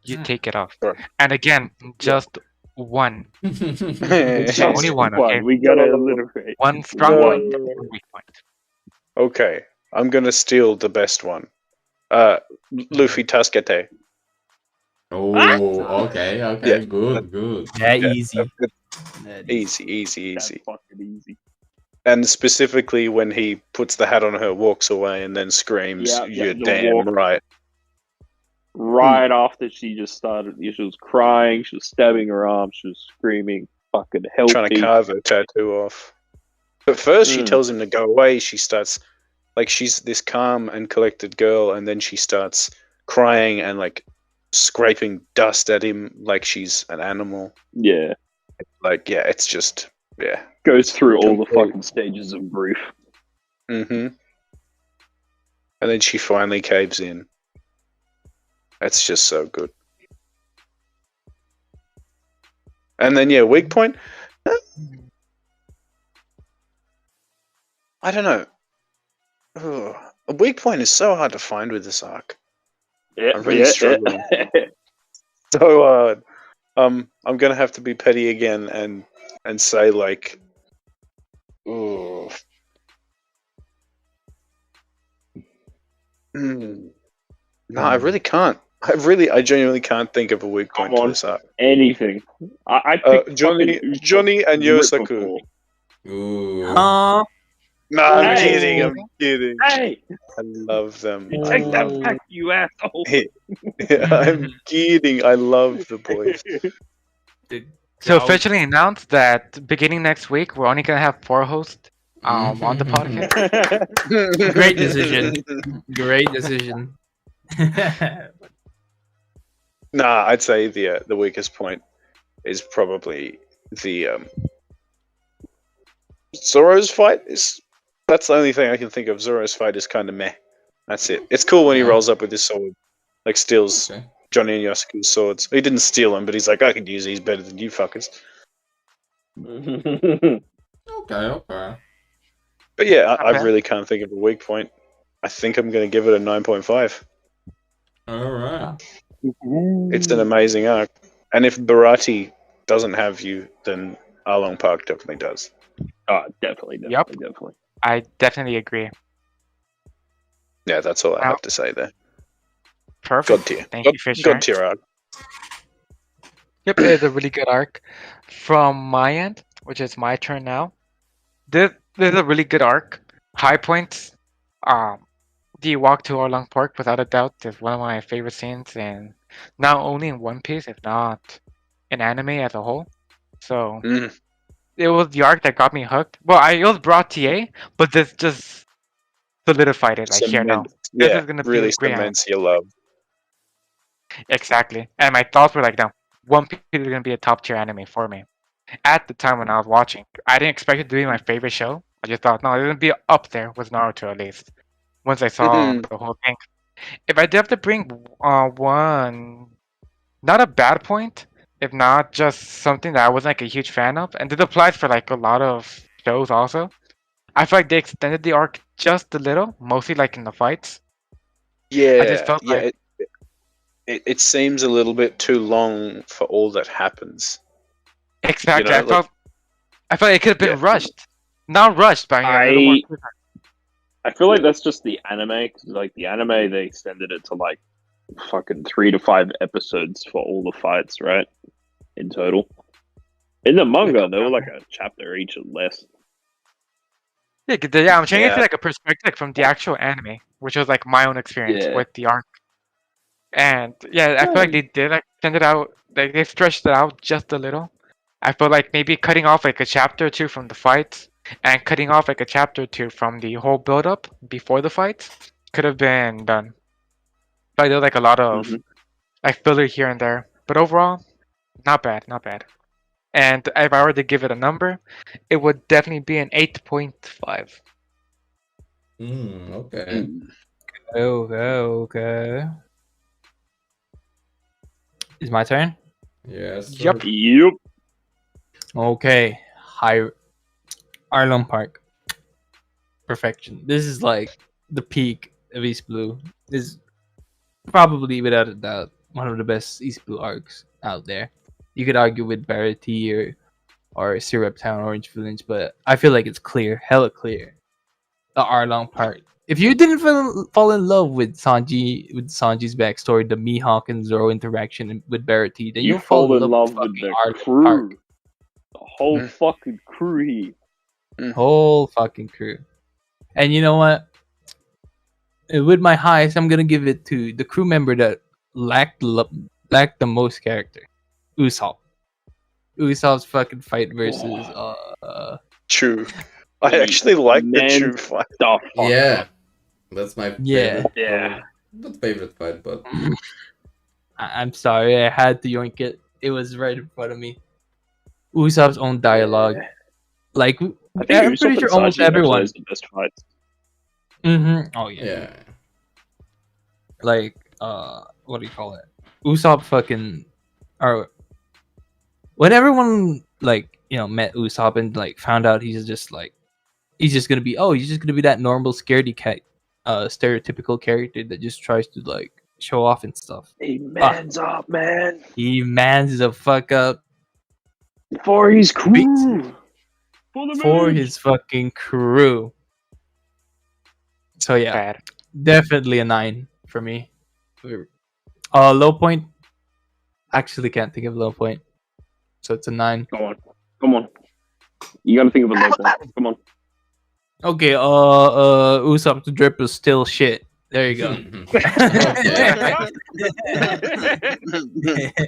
you take it off. Sure. And again, just one. okay. Only one, okay? We gotta alliterate. One strong No. point, one weak point. I'm gonna steal the best one. Luffy Tascete. Oh, okay, Yeah. good. Yeah, easy. Easy. That's fucking easy. And specifically when he puts the hat on her, walks away, and then screams, "You're the damn walk. right." Right after she just started, she was crying, she was stabbing her arm, she was screaming, fucking help Trying to me. carve her tattoo off. But first she Mm. tells him to go away. She starts, like, she's this calm and collected girl, and then she starts crying and, like, scraping dust at him like she's an animal. Yeah. Like, yeah, it's just, yeah. Goes through all the fucking stages of grief. Mm-hmm. And then she finally caves in. That's just so good. And then, yeah, weak point. I don't know. Ugh. A weak point is so hard to find with this arc. Yeah, I'm really struggling. So hard. I'm gonna have to be petty again and say like, ooh. No, I really can't. I genuinely can't think of a weak point Come to on. this arc. Anything. I picked Johnny fucking Usopp Johnny and rip Yosaku. before. Ooh. Huh? No, I'm Hey. kidding. I'm kidding. Hey, I love them. take that back, you asshole. I'm kidding. I love the boys. So officially announced that beginning next week, we're only gonna have 4 hosts on the podcast. Great decision. Great decision. Nah, I'd say the weakest point is probably the Zoro's fight. That's the only thing I can think of. Zoro's fight is kind of meh. That's it. It's cool when he Yeah. rolls up with his sword, like steals Okay. Johnny and Yosuke's swords. He didn't steal them, but he's like, I can use these better than you fuckers. Okay. But yeah, I Okay. really can't think of a weak point. I think I'm going to give it a 9.5. All right. It's an amazing arc. And if Barati doesn't have you, then Arlong Park definitely does. Oh, definitely. I definitely agree. Yeah, that's all I Now- have to say there. Perfect. God tier. Thank you for sharing. God tier arc. Yep, it's a really good arc. From my end, which is my turn now. This is a really good arc. High points. The walk to Orlong Park, without a doubt, is one of my favorite scenes, and not only in One Piece, if not in anime as a whole. So Mm. it was the arc that got me hooked. Well, it was brought TA, but this just solidified it. Like here now, this yeah, is gonna really be a great anime. cements your love. Exactly. And my thoughts were like, no, One Piece is gonna be a top tier anime for me. At the time when I was watching, I didn't expect it to be my favorite show. I just thought, no, it's gonna be up there with Naruto at least. Once I saw Mhm. the whole thing. If I did have to bring one, not a bad point, if not just something that I wasn't like a huge fan of, and this applies for like a lot of shows also. I feel like they extended the arc just a little, mostly like in the fights. Yeah, I just felt yeah. like It seems a little bit too long for all that happens. exactly. know, I felt like it could have been Yeah. rushed, not rushed, but a little more. quicker. I feel like that's just the anime, because like the anime, they extended it to like fucking 3 to 5 episodes for all the fights, right? In total. In the manga, they were like a chapter each or less. Yeah, I'm trying to Yeah. get like a perspective from the actual anime, which was like my own experience Yeah. with the arc. And yeah, I feel like they did like extend it out, like they stretched it out just a little. I feel like maybe cutting off like a chapter or two from the fights and cutting off like a chapter or two from the whole build up before the fights could have been done. Like there was like a lot of Mhm. like filler here and there, but overall, not bad, not bad. And if I were to give it a number, it would definitely be an 8.5. Okay. Okay. Is my turn? Yes. Yep. sir. Yep. Okay. Arlong Park. Perfection. This is like the peak of East Blue. This is probably without a doubt one of the best East Blue arcs out there. You could argue with Barity or Syrup Town Orange Village, but I feel like it's clear, hella clear. The Arlong Park. If you didn't fall in love with Sanji's backstory, the Mihawk and Zoro interaction with Barity, then You you'll fall in love with with fucking the Arlong crew. Park. The whole Mm. fucking crew here. Whole fucking crew. And you know what? With my highest, I'm gonna give it to the crew member that lacked the most character, Usopp. Usopp's fucking fight versus True. I actually like the Man. true fight. The fuck Yeah. up. That's my Yeah. favorite. Yeah. Not favorite fight, but I'm sorry, I had to yoink it. It was right in front of me. Usopp's own dialogue, Yeah. like I think I'm Usopp pretty and sure almost Sanji everyone. is the best fights. Oh yeah. yeah. Like what do you call it? Usopp fucking or when everyone like met Usopp and like found out he's just gonna be he's just gonna be that normal scaredy cat stereotypical character that just tries to like show off and stuff. He mans up, man. He mans the fuck up For his crew. for his fucking crew. So yeah, Bad. definitely a 9 for me. Low point. Actually, can't think of low point. So it's a 9. Come on. You gotta think of a low point. Come on. Okay. Usopp the Drip is still shit. There you go.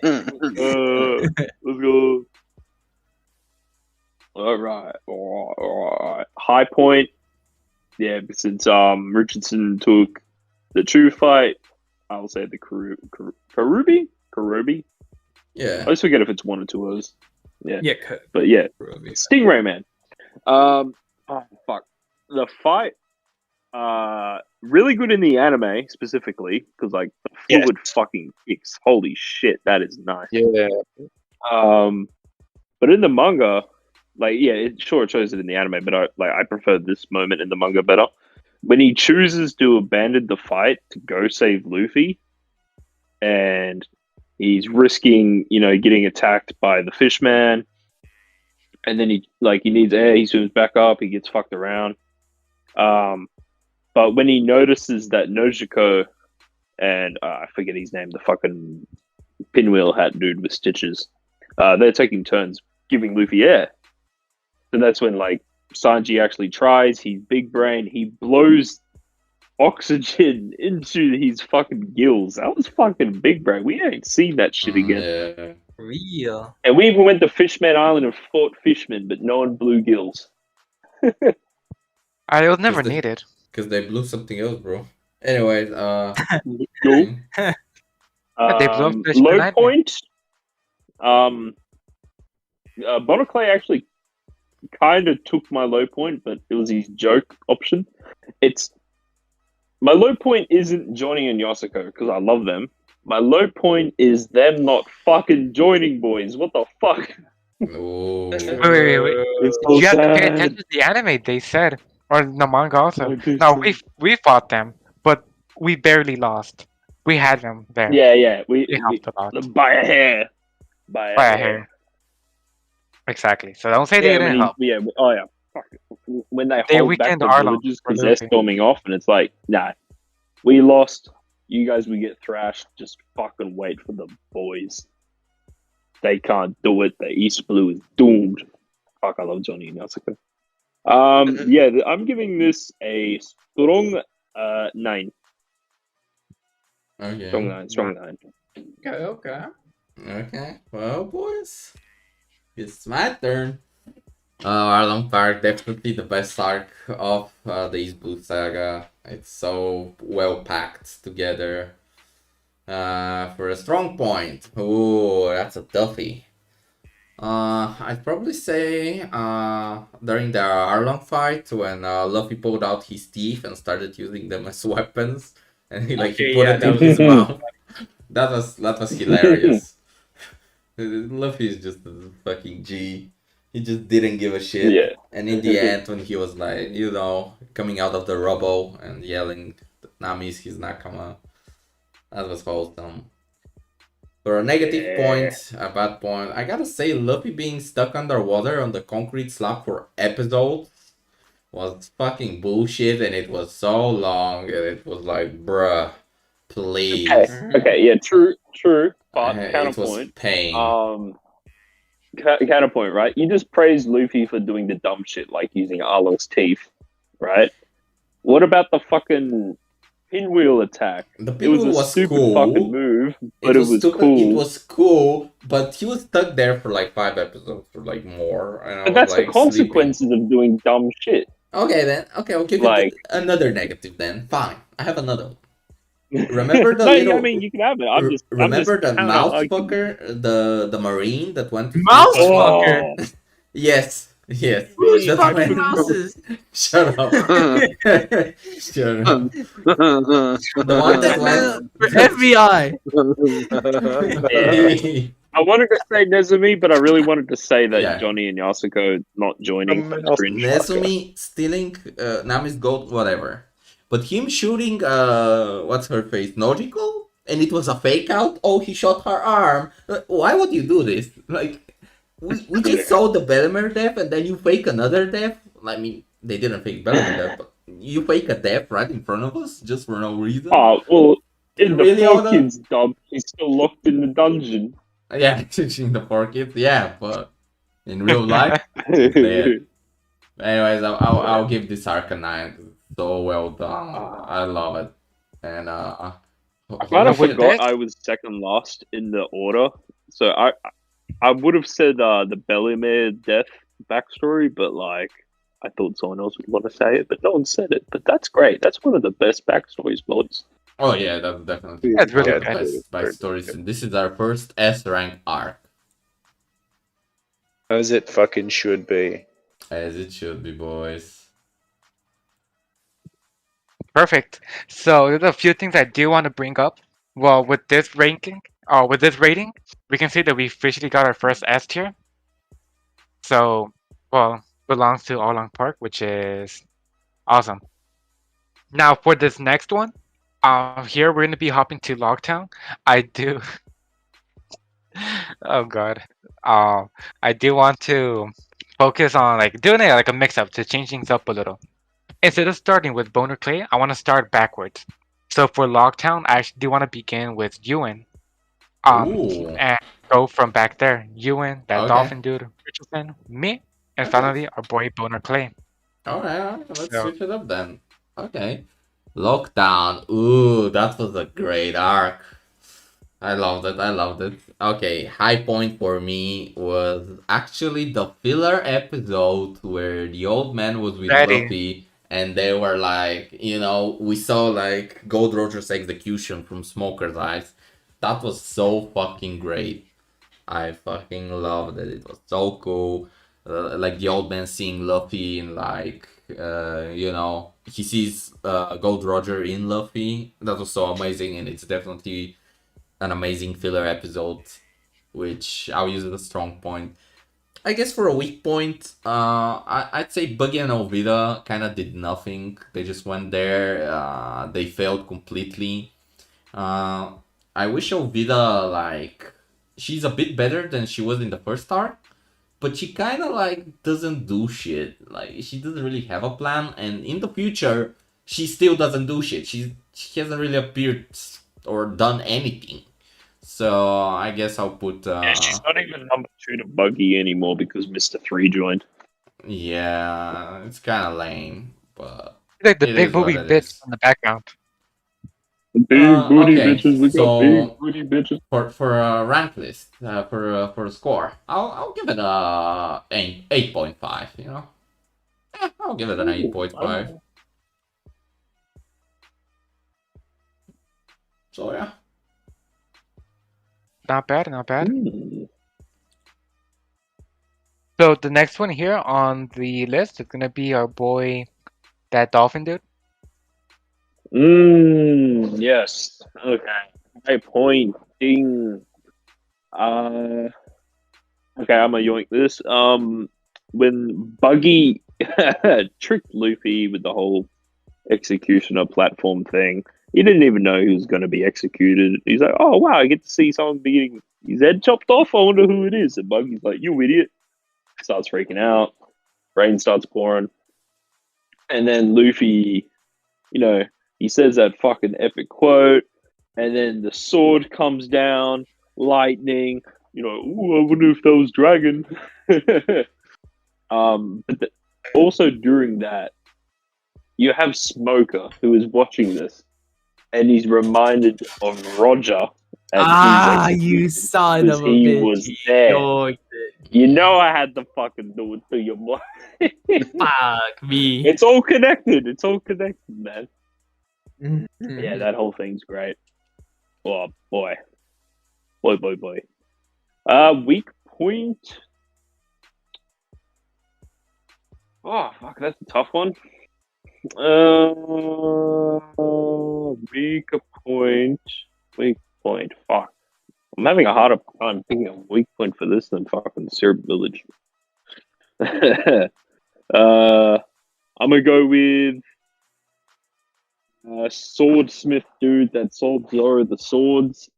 Let's go. All right. High point. Yeah, since Richardson took the true fight, I'll say the Karubi. Yeah. I always forget if it's one or two O's. Yeah, but yeah, Karubi. Stingray Man. Oh fuck, the fight. Really good in the anime specifically because like the fluid fucking kicks. Holy shit, that is nice. Yeah. But in the manga, like it shows it in the anime, but I prefer this moment in the manga better. When he chooses to abandon the fight to go save Luffy, and he's risking, getting attacked by the fishman, and then he needs air, he swims back up, he gets fucked around. But when he notices that Nojiko and I forget his name, the fucking pinwheel hat dude with stitches, they're taking turns giving Luffy air. So that's when Sanji actually tries. He's big brain. He blows oxygen into his fucking gills. That was fucking big brain. We ain't seen that shit again. Yeah. Real. And we even went to Fishman Island and fought fishmen, but no one blew gills. It was never Is it- needed. Because they blew something else, bro. Anyways, Nope. They blew up Fishman Low Island. point. Bonar Clay actually kind of took my low point, but it was his joke option. My low point isn't joining in Yasuko because I love them. My low point is them not fucking joining, boys. What the fuck? Oh. Wait. It's so You have to pay sad. attention to the anime. They said, or the manga also. I do No, too. we fought them, but we barely lost. We had them there. Yeah. We We helped a lot. by a hair. By a hair. Exactly. So don't say they didn't help. Fuck it. When they They hold back weakened the Arlong villages for because they're Luffy. storming off, and it's like, nah, we lost. You guys will get thrashed. Just fucking wait for the boys. They can't do it. The East Blue is doomed. Fuck, I love Johnny and Yasuko. I'm giving this a strong 9. Okay. Strong 9. Okay. Well, boys, it's my turn. Arlong Park, definitely the best arc of the East Blue Saga. It's so well packed together. For a strong point, ooh, that's a toughie. I'd probably say during the Arlong fight when Luffy pulled out his teeth and started using them as weapons, and he put it in his mouth. That was hilarious. Luffy is just a fucking G. He just didn't give a shit. Yeah. And in the end, when he was coming out of the rubble and yelling, Nami's his nakama, that was wholesome. For a negative point, a bad point, I gotta say Luffy being stuck underwater on the concrete slab for episodes was fucking bullshit, and it was so long, and it was like, bruh, please. Okay, yeah, true. But It was counterpoint. pain. Counterpoint, right? You just praised Luffy for doing the dumb shit, like using Arlong's teeth, right? What about the fucking pinwheel attack? The It was pinwheel a was stupid cool. fucking move, but it was stupid. cool. It was cool, but he was stuck there for like 5 episodes or like more. And I But was, that's the like, consequences of doing dumb shit. sleeping. Okay then. Okay, I'll give Like- you another negative then. Fine. I have another one. Remember the No, little... I mean, you can have it. I'm just remember the counter- mouth I- fucker? The marine that went to... Mouse sleep? fucker? Oh, Yes. Who's That's fucking when- mouses? Shut up. Shut up. The one that went... For FBI. I wanted to say Nezumi, but I really wanted to say that Yeah. Johnny and Yasuko not joining. That's cringe. Nezumi stealing Nami's gold, whatever. But him shooting, what's her face, Nojiko? and it was a fake out. Oh, he shot her arm. Why would you do this? Like, we just saw the Bellemere death, and then you fake another death. I mean, they didn't fake Bellemere death, but you fake a death right in front of us just for no reason. Oh, well, in the Really, 4Kids dub, he's still locked in the dungeon. Yeah, in the 4Kids, yeah, but in real life, he's dead. Anyways, I'll give this arc a 9. So well done. I love it. And I kind of with forgot this- I was second last in the order, so I would have said the Bellemere death backstory, but like I thought someone else would want to say it, but no one said it. But that's great. That's one of the best backstories, boys. oh yeah, that's definitely That's really one of the good. best stories. And this is our first S rank arc, As it fucking should be. as it should be, boys. Perfect. So there's a few things I do want to bring up. Well, with this ranking, or with this rating, we can see that we officially got our first S tier. So, well, belongs to All Long Park, which is awesome. Now for this next one, here we're gonna be hopping to Logtown. I do. Oh God. I do want to focus on like doing it like a mix up to change things up a little. Instead of starting with Bonar Clay, I want to start backwards. So for Logtown, I actually do want to begin with Yuen. Ooh. And go from back there. Yuen, that Okay. Dolphin dude, Rchrdsn, me, and finally our boy Bonar Clay. Alright, let's So- switch it up then. Okay. Lockdown. Ooh, that was a great arc. I loved it. Okay, high point for me was actually the filler episode where the old man was with Ready. Luffy and they were like, we saw like Gold Roger's execution from Smoker's eyes. That was so fucking great. I fucking loved it. It was so cool. Like the old man seeing Luffy and like, he sees Gold Roger in Luffy. That was so amazing, and it's definitely an amazing filler episode, which I'll use as a strong point. I guess for a weak point, I'd say Buggy and Ovida kind of did nothing. They just went there. They failed completely. I wish Ovida, like, she's a bit better than she was in the first arc, but she kind of, like, doesn't do shit. Like, she doesn't really have a plan, and in the future, she still doesn't do shit. She hasn't really appeared or done anything. So I guess I'll put. Yeah, she's not even number 2 to Buggy anymore because Mr. 3 joined. Yeah, it's kind of lame, but Like the It big is what booby it bitch is. in the background. Big booty okay, bitches, we so- got big booty bitches. for a rank list, for a score, I'll give it a 8.5. I'll give it an 8.5. So yeah. Not bad, not bad. Hmm. So the next one here on the list is gonna be our boy, that Dolphin dude. Yes. Okay. My point. Ding. Okay, I'm gonna yoink this. When Buggy tricked Luffy with the whole executioner platform thing, he didn't even know he was going to be executed. He's like, "Oh wow, I get to see someone getting his head chopped off. I wonder who it is." And Buggy's like, "You idiot!" Starts freaking out. Rain starts pouring, and then Luffy, he says that fucking epic quote, and then the sword comes down, lightning. Ooh, I wonder if that was dragon. But also during that, you have Smoker who is watching this, and he's reminded of Roger. at his You execution son because of a he bitch. was there. Yoinked You know I had to fucking do it to you, boy. it. Fuck me. It's all connected. It's all connected, man. Mhm. Yeah, that whole thing's great. Oh boy, boy. Weak point. Oh fuck, that's a tough one. Weak point. Weak point. Fuck. I'm having a harder time thinking of weak point for this than fucking Syrup Village. I'm gonna go with swordsmith dude that sold Zoro the swords.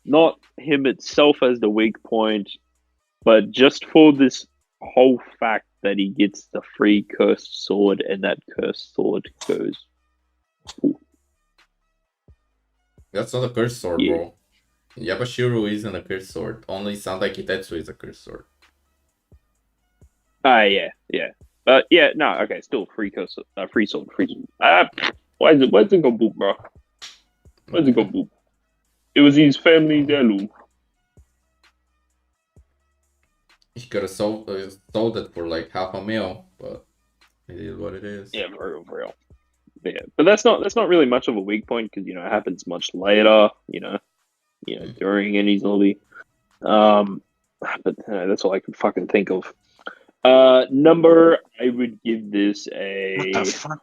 Not him itself as the weak point, but just for this whole fact that he gets the free cursed sword, and that cursed sword goes. Ooh, That's not a cursed sword, yeah. bro. Yabashiro isn't a cursed sword. Only Sandai Kitetsu is a cursed sword. Yeah. Yeah, no, okay, still free curse, free sword. Why is it go boop, bro? Why is it go boop? It was his family's heirloom. He could have sold it for like $500,000, but it is what it is. Yeah, for real. Yeah, but that's not really much of a weak point because it happens much later. During any zombie. But that's all I can fucking think of. Number, I would give this What a the fuck?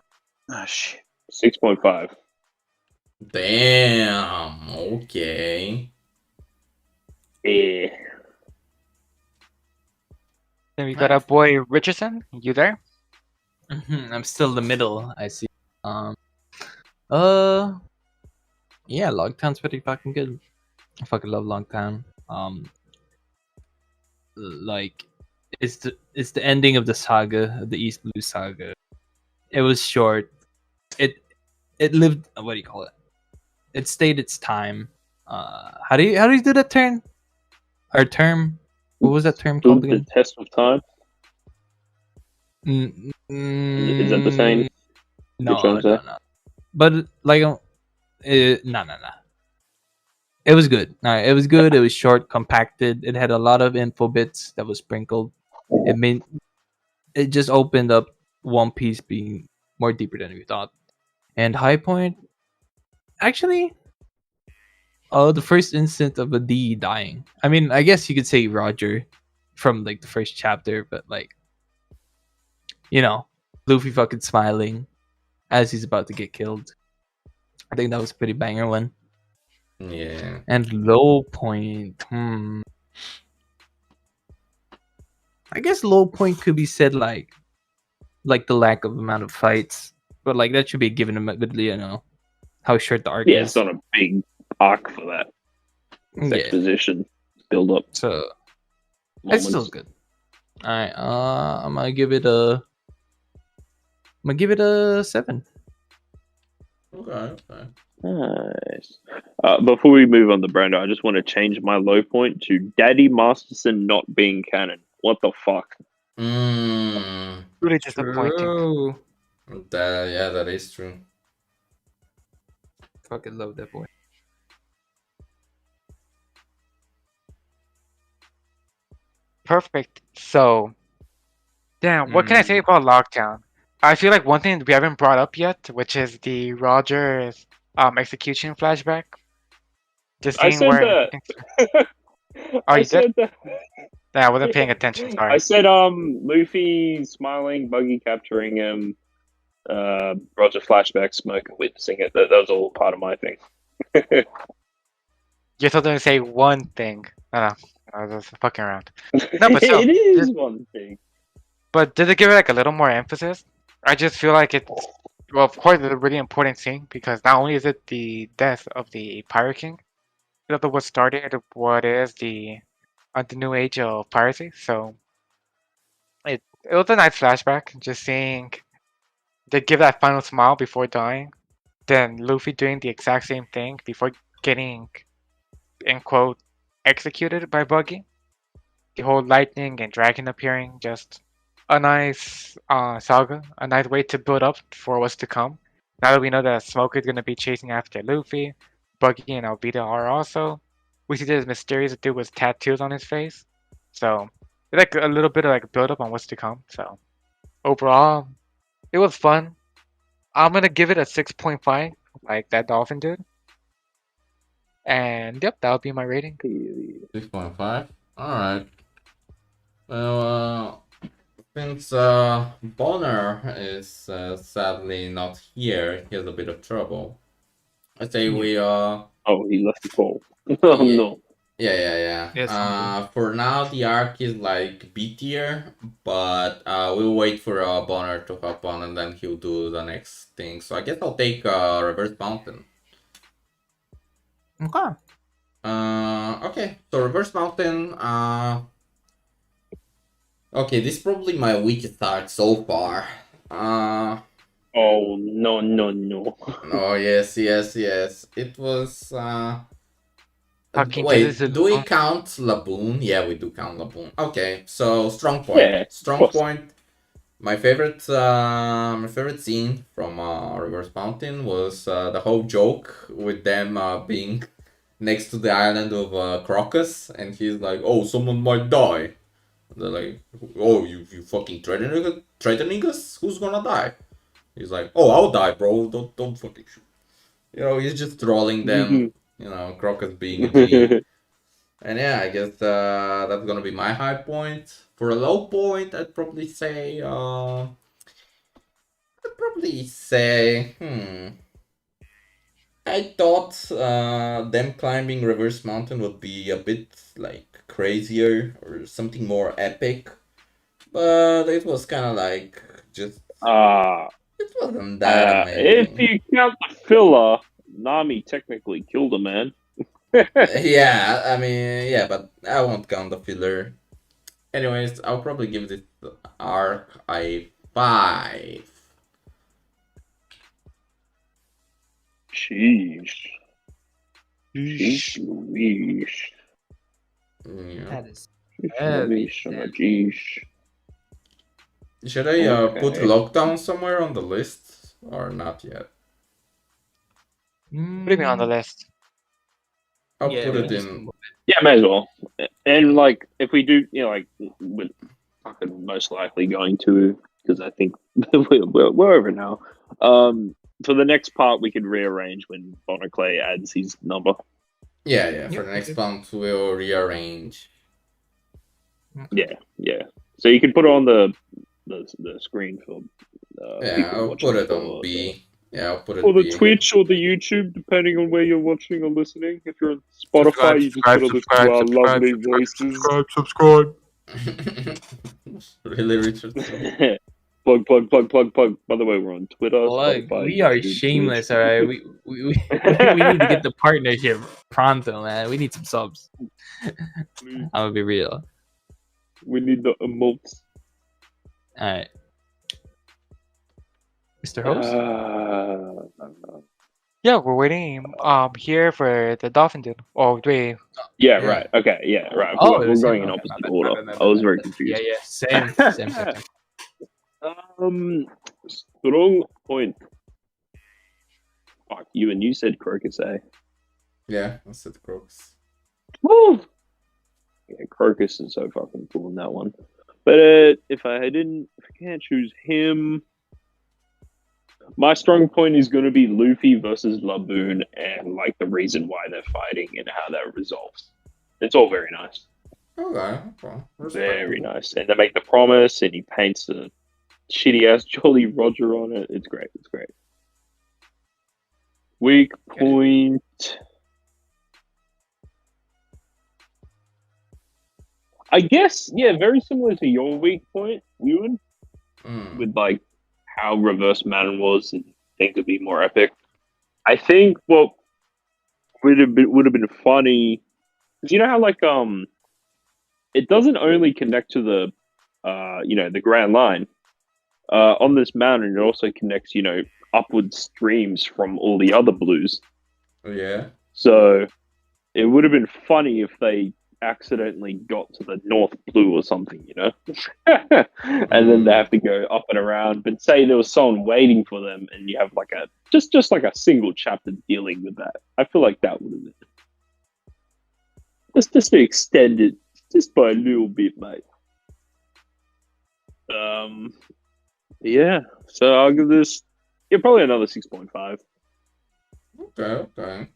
Ah, shit. 6.5. Damn. Okay. Yeah. Then we got our boy Rchrdsn. You there? I'm still in the middle. I see. Yeah, Logtown's pretty fucking good. I fucking love Logtown. Like, it's the ending of the saga, of the East Blue saga. It was short. It lived. What do you call it? It stayed its time. How do you do that term? Or term? What was that term called Stood the again? test of time. Is that the saying? No, trying to say? no. But like, no. It was good. No, it was good. It was short, compacted. It had a lot of info bits that was sprinkled. It just opened up One Piece being more deeper than we thought. And High Point, actually, the first instant of a D dying. I mean, I guess you could say Roger from like the first chapter, but like, Luffy fucking smiling as he's about to get killed. I think that was a pretty banger one. Yeah. And low point, I guess low point could be said like the lack of amount of fights, but like that should be given him with how short the arc Yeah, is. it's not a big arc for that. It's Yeah, exposition build up. so Moments. it's still good. All right, I'm gonna give it a 7. Okay. Nice. Before we move on to Brando, I just want to change my low point to Daddy Masterson not being canon. What the fuck? Really disappointing. True. That is true. Fucking love that boy. Perfect. So, damn, what can I say about Lockdown? I feel like one thing we haven't brought up yet, which is the Rogers execution flashback. Just I seeing said where. that. Oh, I you did? said that. Yeah, I wasn't paying attention. Sorry. I said Luffy smiling, Buggy capturing him, Roger flashback, Smoke witnessing it. That was all part of my thing. You're still going to say one thing. No, I was just fucking around. No, but still, it is one thing. But did it give it like a little more emphasis? I just feel like it's, well, of course, it's a really important scene because not only is it the death of the Pirate King, but also what started what is the new age of piracy. So it was a nice flashback, just seeing they give that final smile before dying, then Luffy doing the exact same thing before getting, in quote, executed by Buggy. The whole lightning and dragon appearing, just a nice saga, a nice way to build up for what's to come. Now that we know that Smoke is going to be chasing after Luffy, Buggy and Alvida are also. We see this mysterious dude with tattoos on his face. So, it's like a little bit of like build up on what's to come. So, overall, it was fun. I'm going to give it a 6.5, like that Dolphin dude. And yep, that'll be my rating. 6.5. Alright. Well, since Bonar is sadly not here, he has a bit of trouble. I say we Oh, he left the call. Oh Yeah. no. Yeah. Yes, something. For now, the arc is like B tier, but we'll wait for Bonar to hop on, and then he'll do the next thing. So I guess I'll take Reverse Mountain. Okay. Okay. So Reverse Mountain. Okay, this is probably my weakest arc so far. Oh no. Oh yes. It was. Talking to this Wait, is do we count Laboon? Yeah, we do count Laboon. Okay, so strong point. Yeah, of Strong course. point. My favorite scene from Reverse Mountain was the whole joke with them being next to the island of Crocus, and he's like, "Oh, someone might die." They're like, "Oh, you fucking threatening us? Who's gonna die?" He's like, "Oh, I'll die, bro. Don't fucking shoot." He's just trolling them. Crocus being a G. And yeah, I guess that's gonna be my high point. For a low point, I'd probably say, I thought them climbing Reverse Mountain would be a bit like crazier or something more epic, but it was kind of like just it wasn't that If amazing. you count the filler, Nami technically killed a man. Yeah, I mean, yeah, but I won't count the filler. Anyways, I'll probably give this arc a 5. Jeez. Jeez Louise. Yeah. That is Jeez heavy. Louise, jeez. Should I put Okay. Lockdown somewhere on the list or not yet? putting me on the list. I'll Yeah, put we it just in. Yeah, may as well. And like, if we do, like, we're fucking most likely going to, because I think we're over now. For the next part, we could rearrange when Bonaclay adds his number. Yeah. For Yep, the next okay. month, we'll rearrange. Yeah. So you can put it on the screen for Yeah, people I'll watching put it on for B. Yeah, I'll put or it the B. Twitch or the YouTube, depending on where you're watching or listening. If you're on Subscribe, Spotify, you just gotta listen to our lovely voices. subscribe. Really, Richardson? Plug. By the way, we're on Twitter, Look, Spotify, we are YouTube, shameless, Twitch. all right. We need to get the partnership pronto, man. We need some subs. I'm gonna be real. We need the emotes. All right, Mr. Host. Yeah, we're waiting here for the Dolphin dude. Oh wait, Yeah, Yeah. right. Okay, yeah, right. Oh, We're it was him. going in Okay, opposite my order. bad. I was very Yeah, confused. yeah. Same. Strong point. Fuck you, and you said Crocus, eh? Yeah, that's it, Crooks. Woo! Yeah, Crocus is so fucking cool in that one. But if I can't choose him, my strong point is going to be Luffy versus Laboon, and like the reason why they're fighting and how that resolves. It's all very nice, Okay. very Respectable. nice. And they make the promise, and he paints a shitty ass Jolly Roger on it. It's great. Weak point. I guess, yeah, very similar to your weak point, Yuen, with like how Reverse Man was and things would be more epic. I think what would have been funny, because you know how like it doesn't only connect to the the Grand Line. On this mountain, it also connects upward streams from all the other blues. Yeah. So it would have been funny if they accidentally got to the North Blue or something, and then they have to go up and around. But say there was someone waiting for them, and you have like a just like a single chapter dealing with that. I feel like that would have been just to extend it just by a little bit, mate. Yeah. So I'll give this probably another 6.5. Okay.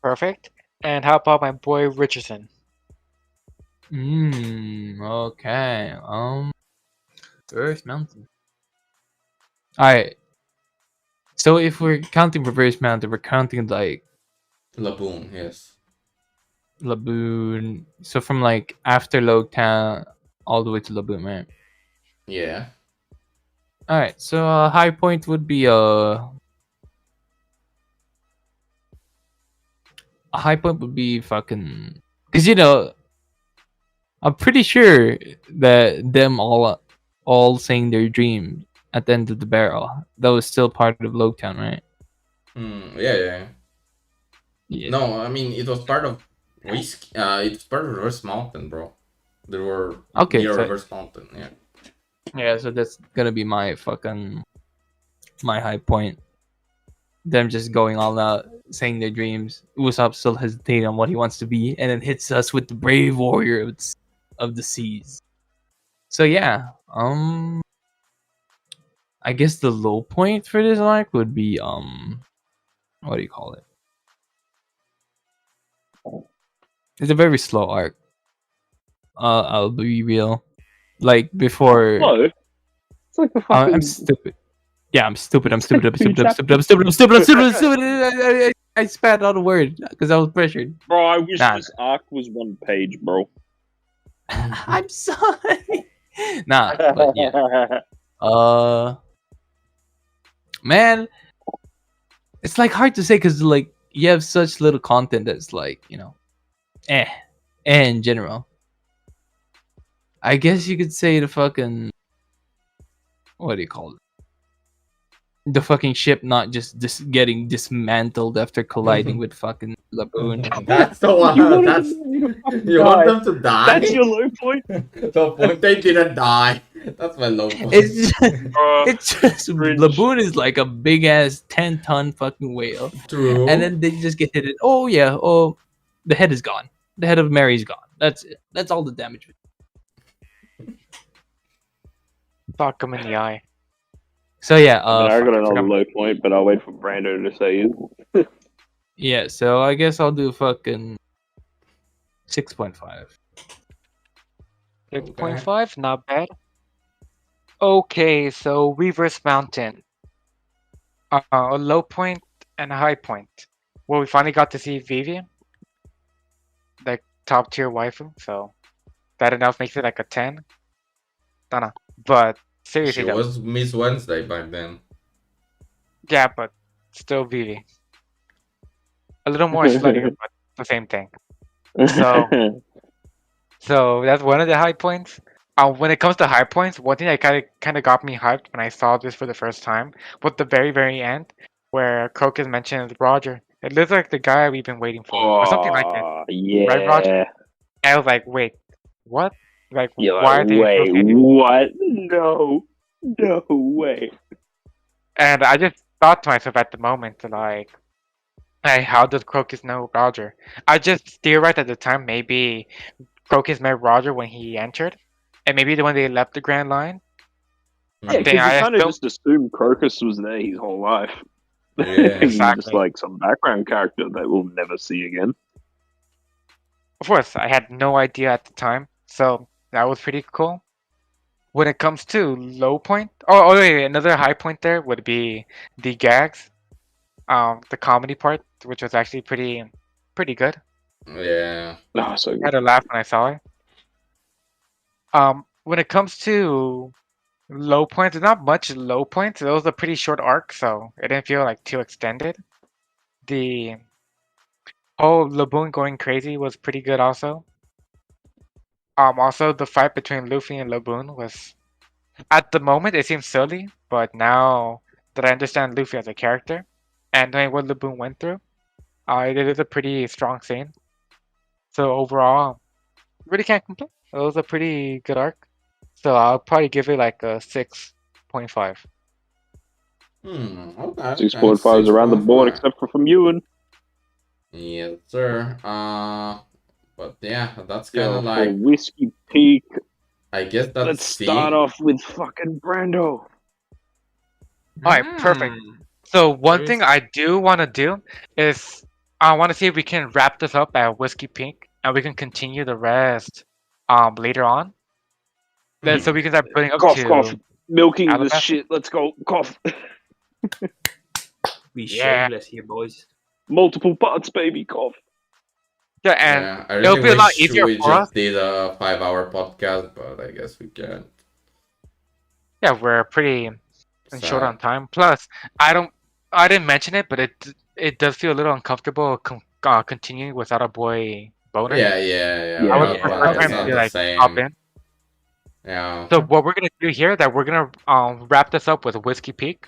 perfect. And how about my boy Richardson? Okay. First Mountain. All right. So if we're counting reverse mountain, we're counting like Laboon, yes. Laboon. So from like after Logtown all the way to Laboon, right? Yeah. All right. So high point would be a high point would be fucking because I'm pretty sure that them all saying their dream at the end of the barrel that was still part of Logtown, right? Yeah. Yeah. No, I mean it was part of whiskey. It's part of Reverse Mountain, bro. They were Okay. near So Reverse Mountain. Yeah. yeah. So that's gonna be my high point. Them just going all out, saying their dreams. Usopp still hesitating on what he wants to be, and then hits us with the brave warrior of the seas. So yeah, I guess the low point for this arc would be what do you call it? It's a very slow arc. I'll be real. Like before, No, it's like the fucking. I'm stupid. Yeah, I'm stupid. I'm It's like stupid. I'm two stupid. I'm stupid. I'm stupid. I'm stupid. I'm stupid. I'm stupid. I spat out a word because I was pressured. Bro, I wish Nah. this arc was one page, bro. I'm sorry. Nah, but yeah. Man, it's like hard to say because like you have such little content that's like eh in general. I guess you could say the fucking what do you call it? The fucking ship not just getting dismantled after colliding with fucking Laboon. That's the one. You want That's them to you want them to die. That's your low point. The point they didn't die. That's my low point. It's just, Bro, it's just cringe. Laboon is like a big ass 10-ton fucking whale, True. and then they just get hit. Oh yeah, oh the head is gone. The head of Mary's gone. That's it. That's all the damage. Fuck him in the eye. So yeah, I got fuck, I another forgot- low point, but I'll wait for Brando to say it. yeah. So I guess I'll do fucking 6.5. 6.5, not bad. Okay, so Reverse Mountain. A low point and a high point. Well, we finally got to see Vivi, like top tier waifu, so that enough makes it like a 10. Don't know. But seriously, She though, was Miss Wednesday back then. yeah, but still Vivi. A little more sluttier, but the same thing. So that's one of the high points. When it comes to high points, one thing that kind of got me hyped when I saw this for the first time was the very end, where Crocus mentions Roger. It looks like the guy we've been waiting for, or something like that. Yeah. Right, Roger? And I was like, wait, what? Like, You're why are like, they wait, associated? what? No way. And I just thought to myself at the moment, like, hey, how does Crocus know Roger? I just theorized at the time maybe Crocus met Roger when he entered, and maybe when they left the Grand Line. Yeah, Thing because you I kind of still- just assumed Crocus was there his whole life. Yeah, He's just exactly. like some background character that we'll never see again. Of course, I had no idea at the time, so that was pretty cool. When it comes to low point, wait, another high point there would be the gags, the comedy part, which was actually pretty good. Yeah. Oh, so I had a laugh when I saw it. When it comes to low points, there's not much low points. It was a pretty short arc, so it didn't feel like too extended. The Laboon going crazy was pretty good also. Also the fight between Luffy and Laboon was, at the moment it seems silly, but now that I understand Luffy as a character and knowing what Laboon went through, it is a pretty strong scene. So overall, really can't complain. It was a pretty good arc. So I'll probably give it like a 6.5. Okay. 6.5 is around the board, 6.5. except for from Yuen. Yes, sir. But yeah, that's kind Yeah, of for like. Whiskey Peak. I guess that's. Let's start off with fucking Brando. Alright, perfect. So one thing I do want to do is I want to see if we can wrap this up at Whiskey Pink and we can continue the rest later on. Then so we can start building up Cough, to cough. Milking Alabama? this shit. Let's go. Cough. be Yeah. shameless here, boys. Multiple parts, baby. Cough. Yeah, and Yeah, I it'll really be a lot wish easier we for us. just did a 5-hour podcast, but I guess we can't. Yeah, we're pretty short on Sad. time. Plus, I didn't mention it, but it does feel a little uncomfortable continuing without our boy Boner. Yeah. I Yeah, would Not prefer like for it's him not to the like hop same. in. Yeah. So what we're gonna do here, that we're gonna wrap this up with Whiskey Peak,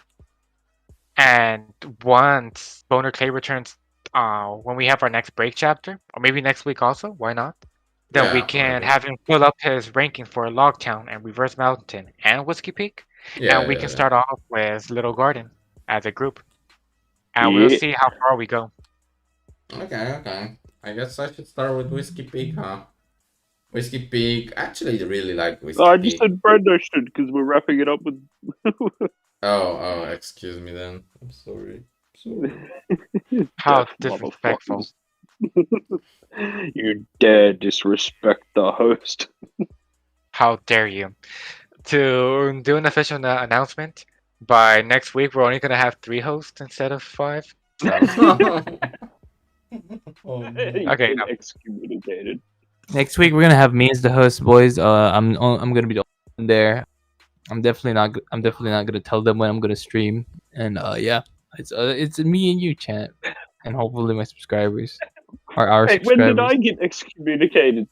and once Boner Clay returns, when we have our next break chapter, or maybe next week also, why not? Then we Yeah, can maybe. have him fill up his ranking for Logtown and Reverse Mountain and Whiskey Peak, and we can Yeah. start off with Little Garden as a group, and we'll Yeah. see how far we go. Okay. I guess I should start with Whiskey Peak, huh? Whiskey Peak. Actually, I really like Whiskey I just Peak. said Brando should because we're wrapping it up with. Excuse me then. I'm sorry. Sorry. How Deaf disrespectful! motherfuckers. You dare disrespect the host. How dare you! To do an official announcement, by next week we're only gonna have 3 hosts instead of 5. So Oh, no. You've okay, been no. excommunicated. Next week we're gonna have me as the host, boys. I'm gonna be the one there. I'm definitely not gonna tell them when I'm gonna stream. And yeah, it's me and you, chat, and hopefully my subscribers are our Hey, when did subscribers. I get excommunicated?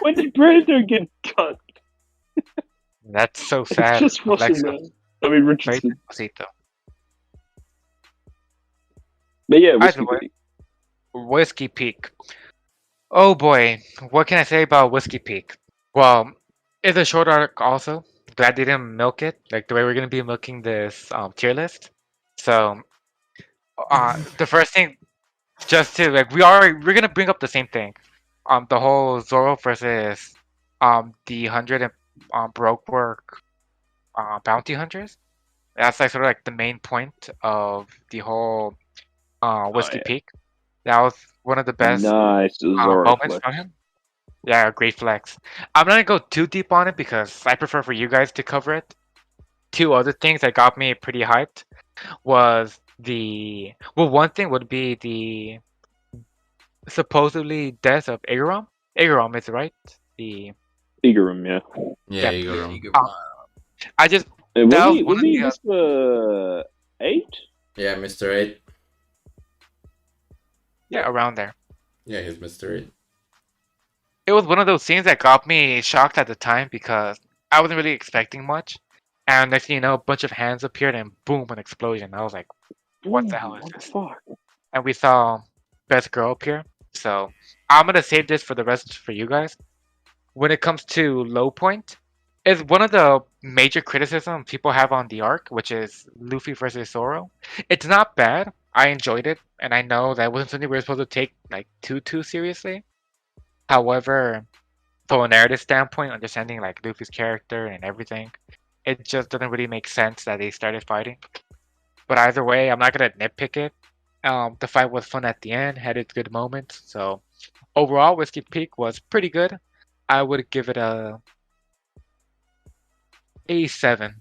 When did Brando get cut? That's so It sad. just wasn't Alexa, there. I mean, very Richardson. despacito. But yeah, Either Whiskey way. Peak. Whiskey Peak. Oh boy, what can I say about Whiskey Peak? Well, it's a short arc also. Glad they didn't milk it like the way we're gonna be milking this tier list. So, the first thing, just to like, we're gonna bring up the same thing. The whole Zoro versus the 100 broke work bounty hunters. That's like sort of like the main point of the whole Whiskey yeah. Peak. That was one of the best Nice Zoro moments flex. from him. Yeah, great flex. I'm not gonna go too deep on it because I prefer for you guys to cover it. 2 other things that got me pretty hyped was one thing would be the supposedly death of Igaram. Igaram is right. The Igaram, yeah. Yeah, Yeah. Igor. I just Was that was he, one was of he the Mr. 8? Yeah, Mr. 8. yeah, around there. Yeah, he's Mr. 8. It was one of those scenes that got me shocked at the time because I wasn't really expecting much. And next thing you know, a bunch of hands appeared and boom, an explosion. I was like, what the hell is What the this? fuck? And we saw Best Girl appear. So I'm gonna save this for the rest for you guys. When it comes to low point, is one of the major criticism people have on the arc, which is Luffy versus Zoro. It's not bad. I enjoyed it, and I know that wasn't something we were supposed to take like too seriously. However, from a narrative standpoint, understanding like Luffy's character and everything, it just doesn't really make sense that they started fighting. But either way, I'm not gonna nitpick it. The fight was fun at the end, had its good moments. So overall, Whiskey Peak was pretty good. I would give it a 7.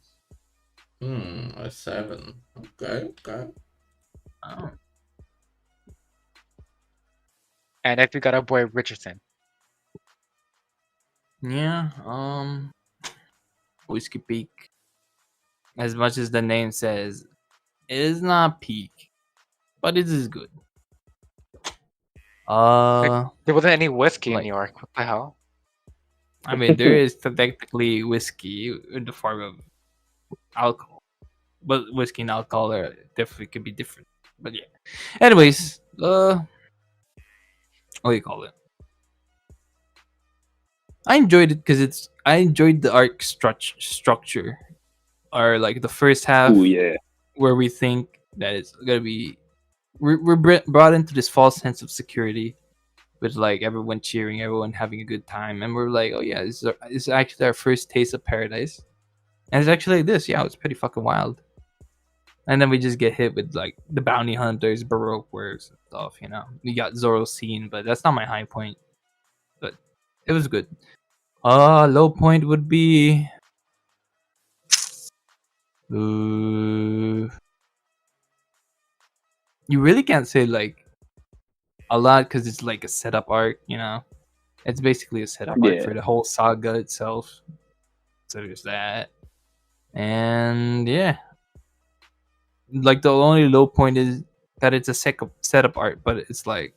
A 7. Okay. Oh. And next we got our boy Richardson. Yeah, Whiskey Peak. As much as the name says, it is not peak, but it is good. There wasn't any whiskey in Like- the arc. What the hell? I mean, there is technically whiskey in the form of alcohol, but whiskey and alcohol are definitely could be different. But yeah. Anyways, what do you call it? I enjoyed it because I enjoyed the arc structure, or like the first half Oh, yeah. where we think that it's gonna be we're brought into this false sense of security with like everyone cheering, everyone having a good time, and we're like, oh yeah, this is actually our first taste of paradise, and it's actually like this. Yeah, it's pretty fucking wild. And then we just get hit with like the bounty hunters, baroque works and stuff. You know, we got Zoro's scene, but that's not my high point. But it was good. Low point would be. you really can't say like a lot because it's like a setup arc. It's basically a setup arc Yeah. for the whole saga itself. So there's that, and yeah, like the only low point is that it's a setup arc, but it's like,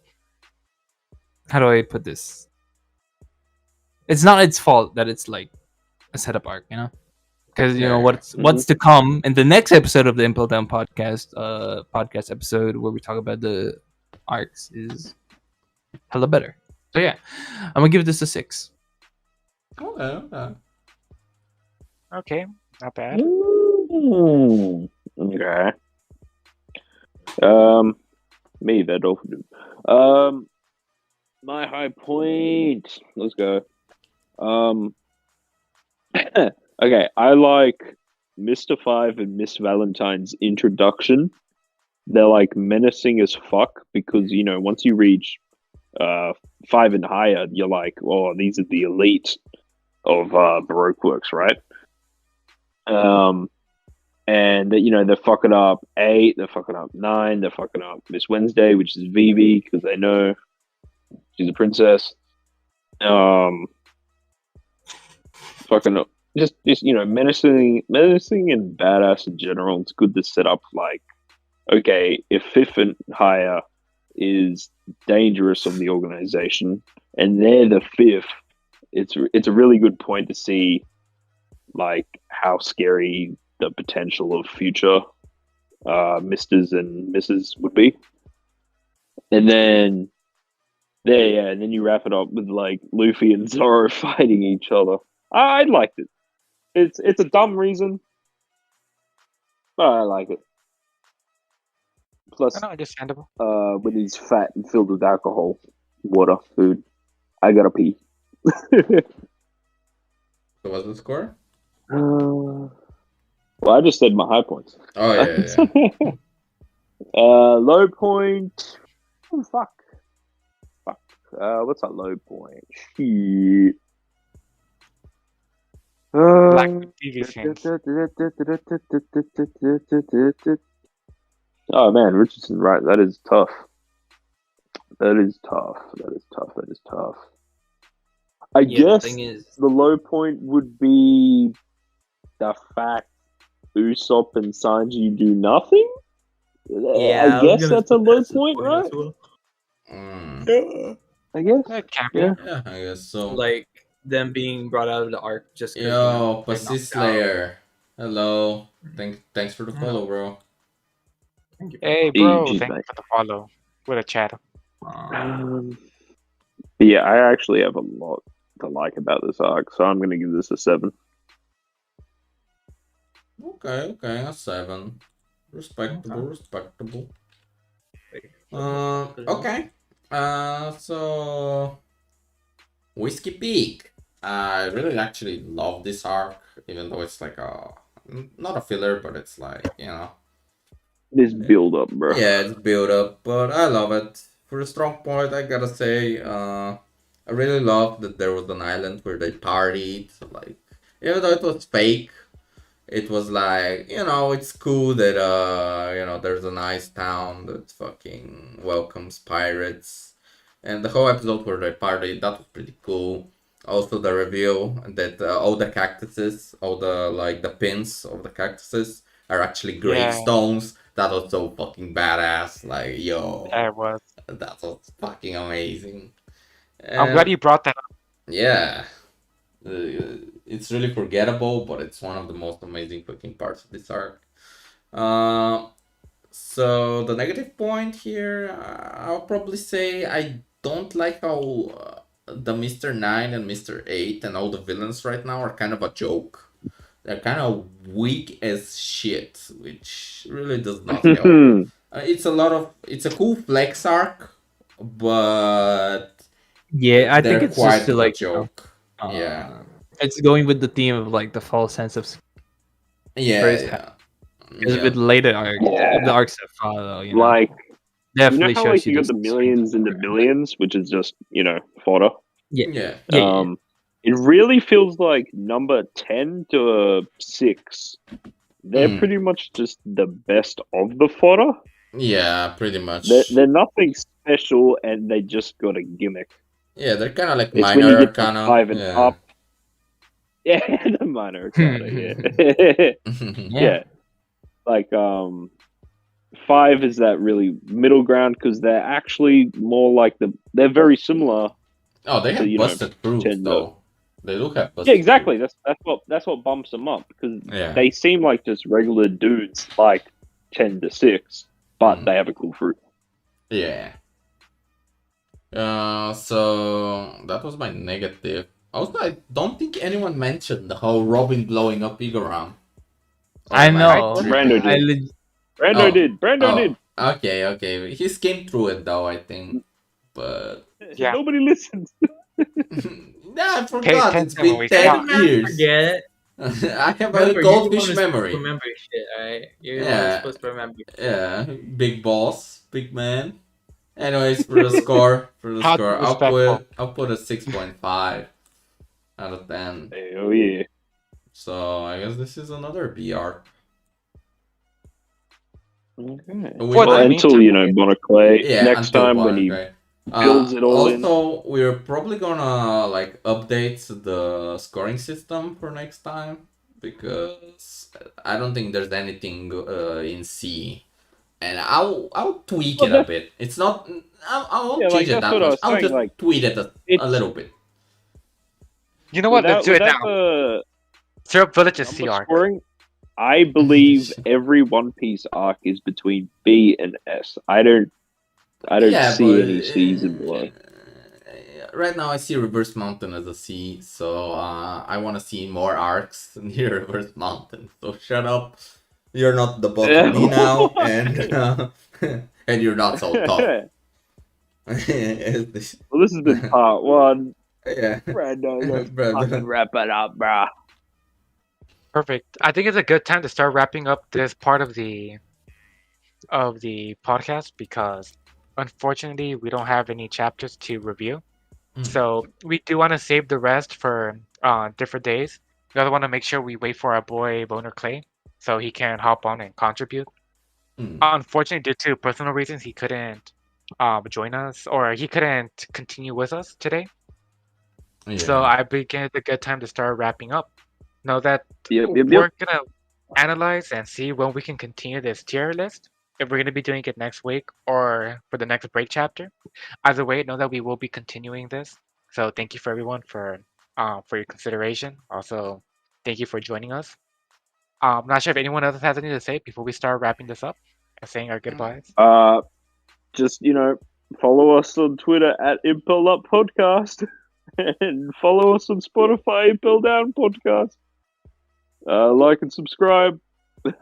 how do I put this? It's not its fault that it's like a setup arc, because Yeah. what's to come in the next episode of the Impel Down podcast episode where we talk about the arcs is hella better. So yeah, I'm gonna give this a 6. Okay. Okay, not bad. Okay. Me, that Dolphin dude. My high point. Let's go. Okay, I like Mr. Five and Miss Valentine's introduction. They're like menacing as fuck because once you reach 5 and higher, you're like, oh, these are the elite of Baroque works, right? And they're fucking up 8, they're fucking up 9, they're fucking up Miss Wednesday, which is Vivi because they know she's a princess. Fucking up, just menacing and badass in general. It's good to set up like, okay, if 5th and higher is dangerous of the organization, and they're the 5th, it's a really good point to see like how scary the potential of future Misters and Misses would be. And then and then you wrap it up with like Luffy and Zoro fighting each other. I liked it. It's a dumb reason, but I like it. Plus, No, understandable. when he's fat and filled with alcohol, water, food, I gotta pee. So what's the score? Well, I just said my high points. Oh yeah. Low point. Oh, fuck. What's that low point? Shit. Black TV scenes. Oh man, Richardson, right? That is tough. That is tough. I Yeah, the guess thing is, the low point would be the fact Usopp and Sanji do nothing. I guess that's a low point, right? I guess. It can be. Yeah. Yeah, I guess so. Like them being brought out of the arc just because Yo, they're Pussy knocked out. Slayer. Hello. Thanks for the follow, bro. Thank you. Hey, bro, Easy, thank you mate. for the follow. With a chat. Yeah, I actually have a lot to like about this arc, so I'm gonna give this a 7. Okay, a 7. Respectable. Okay. So Whiskey Peak. I really actually love this arc, even though it's like not a filler, but it's like, This build up, bro. yeah, it's build up, but I love it. For a strong point, I gotta say, I really love that there was an island where they partied. So like, even though it was fake, it was like, it's cool that there's a nice town that fucking welcomes pirates, and the whole episode where they partied, that was pretty cool. Also the reveal that all the cactuses, all the like the pins of the cactuses are actually gravestones. That was so fucking badass. Like, yo, Yeah, it was. that was fucking amazing. I'm glad you brought that up. Yeah. It's really forgettable, but it's one of the most amazing fucking parts of this arc. So the negative point here, I'll probably say I don't like how the Mr. 9 and Mr. 8 and all the villains right now are kind of a joke. They're kind of weak as shit, which really does not help. It's a cool flex arc, but yeah, I think they're it's quite just to a like joke. Yeah. It's going with the theme of like the false sense of first because with later arcs, the arcs that follow, Like, definitely how shows like you you got this the millions and the billions, which is just fodder. Yeah. It really feels like number 10 to 6. They're pretty much just the best of the fodder. Yeah, pretty much. They're nothing special, and they just got a gimmick. Yeah, they're kind of like It's when you minor get to arcana. 5 and Yeah. up. Yeah, the minor arcana. Yeah, yeah. Like 5 is that really middle ground because they're actually more like they're very similar Oh, they to have busted proof 10. though. They do have busted. Yeah, exactly. That's what bumps them up because Yeah. they seem like just regular dudes, like 10 to 6, but Mhm. they have a cool fruit. Yeah. So that was my negative. Also, I don't think anyone mentioned the whole Robin blowing up Igaram. Or I am know. Brando tripping? did. Brando Oh. did. Brando did. Okay. He came through it though, I think. But Yeah. Nobody listens. nah, I Pay forgot. It's attention when been we 10 talk. years. Forget. I have Remember, a you're the one goldfish who's supposed memory. to remember shit, alright? You're the one Yeah. who's supposed to remember. Yeah, big boss, big man. Anyways, for the score, How disrespectful. I'll put a 6.5 out of 10. Oh yeah. So I guess this is another B arc. Okay. We Well, Well, I might- mean, until Bonar Clay yeah, next until time when he Bonar. builds it all in. Also, we're probably gonna like update the scoring system for next time because I don't think there's anything in C, and I'll tweak Well, it a that's- bit. It's not. I won't Yeah, like, change it that's that what I much. was I'll saying, just like, tweak it a it's- little bit. You know what? Let's do it now. The Syrup Village is number CR. scoring, I believe every One Piece arc is between B and S. I don't see any C's in below. Right now, I see Reverse Mountain as a C, so I want to see more arcs near Reverse Mountain. So shut up. You're not the boss of me now, and and you're not so tough. Well, this has been part 1. Yeah. Brando, let's Brando. fucking wrap it up, bruh. Perfect. I think it's a good time to start wrapping up this part of the podcast because unfortunately we don't have any chapters to review. Mm. So we do want to save the rest for different days. We also want to make sure we wait for our boy Bonar Clay so he can hop on and contribute. Mm. Unfortunately, due to personal reasons, he couldn't join us or he couldn't continue with us today. So Yeah. I begin a good time to start wrapping up. Know that Yep. we're gonna analyze and see when we can continue this tier list. If we're gonna be doing it next week or for the next break chapter. Either way, know that we will be continuing this. So thank you for everyone for your consideration. Also, thank you for joining us. I'm not sure if anyone else has anything to say before we start wrapping this up and saying our goodbyes. Just follow us on Twitter at Impel Up Podcast, and follow us on Spotify, Impel Down Podcast. Like and subscribe on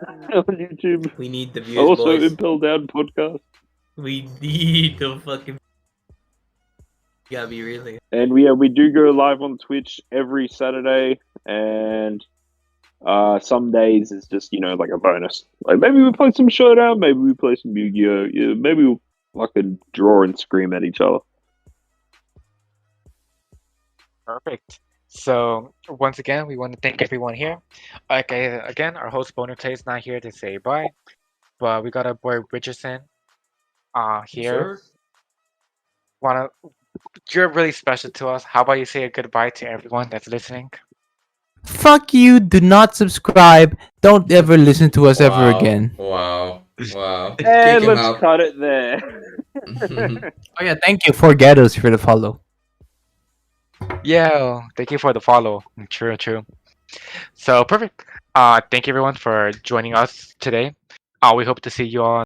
YouTube. We need the views, Also, boys. Impel Down Podcast. We need the fucking. You gotta be really. And we do go live on Twitch every Saturday, and some days it's just like a bonus. Like maybe we play some Showdown, maybe we play some Yu-Gi-Oh. Yeah, maybe we'll fucking draw and scream at each other. Perfect. So once again, we want to thank everyone here. Okay, again, our host Bonar Clay is not here to say bye, but we got our boy Rchrdsn here. You're really special to us. How about you say a goodbye to everyone that's listening? Fuck you, do not subscribe. Don't ever listen to us ever again. Wow. And Kick him let's out. cut it there. Oh yeah, thank you for Ghettos for the follow. Yeah, thank you for the follow. True. So perfect. Thank you everyone for joining us today. We hope to see you all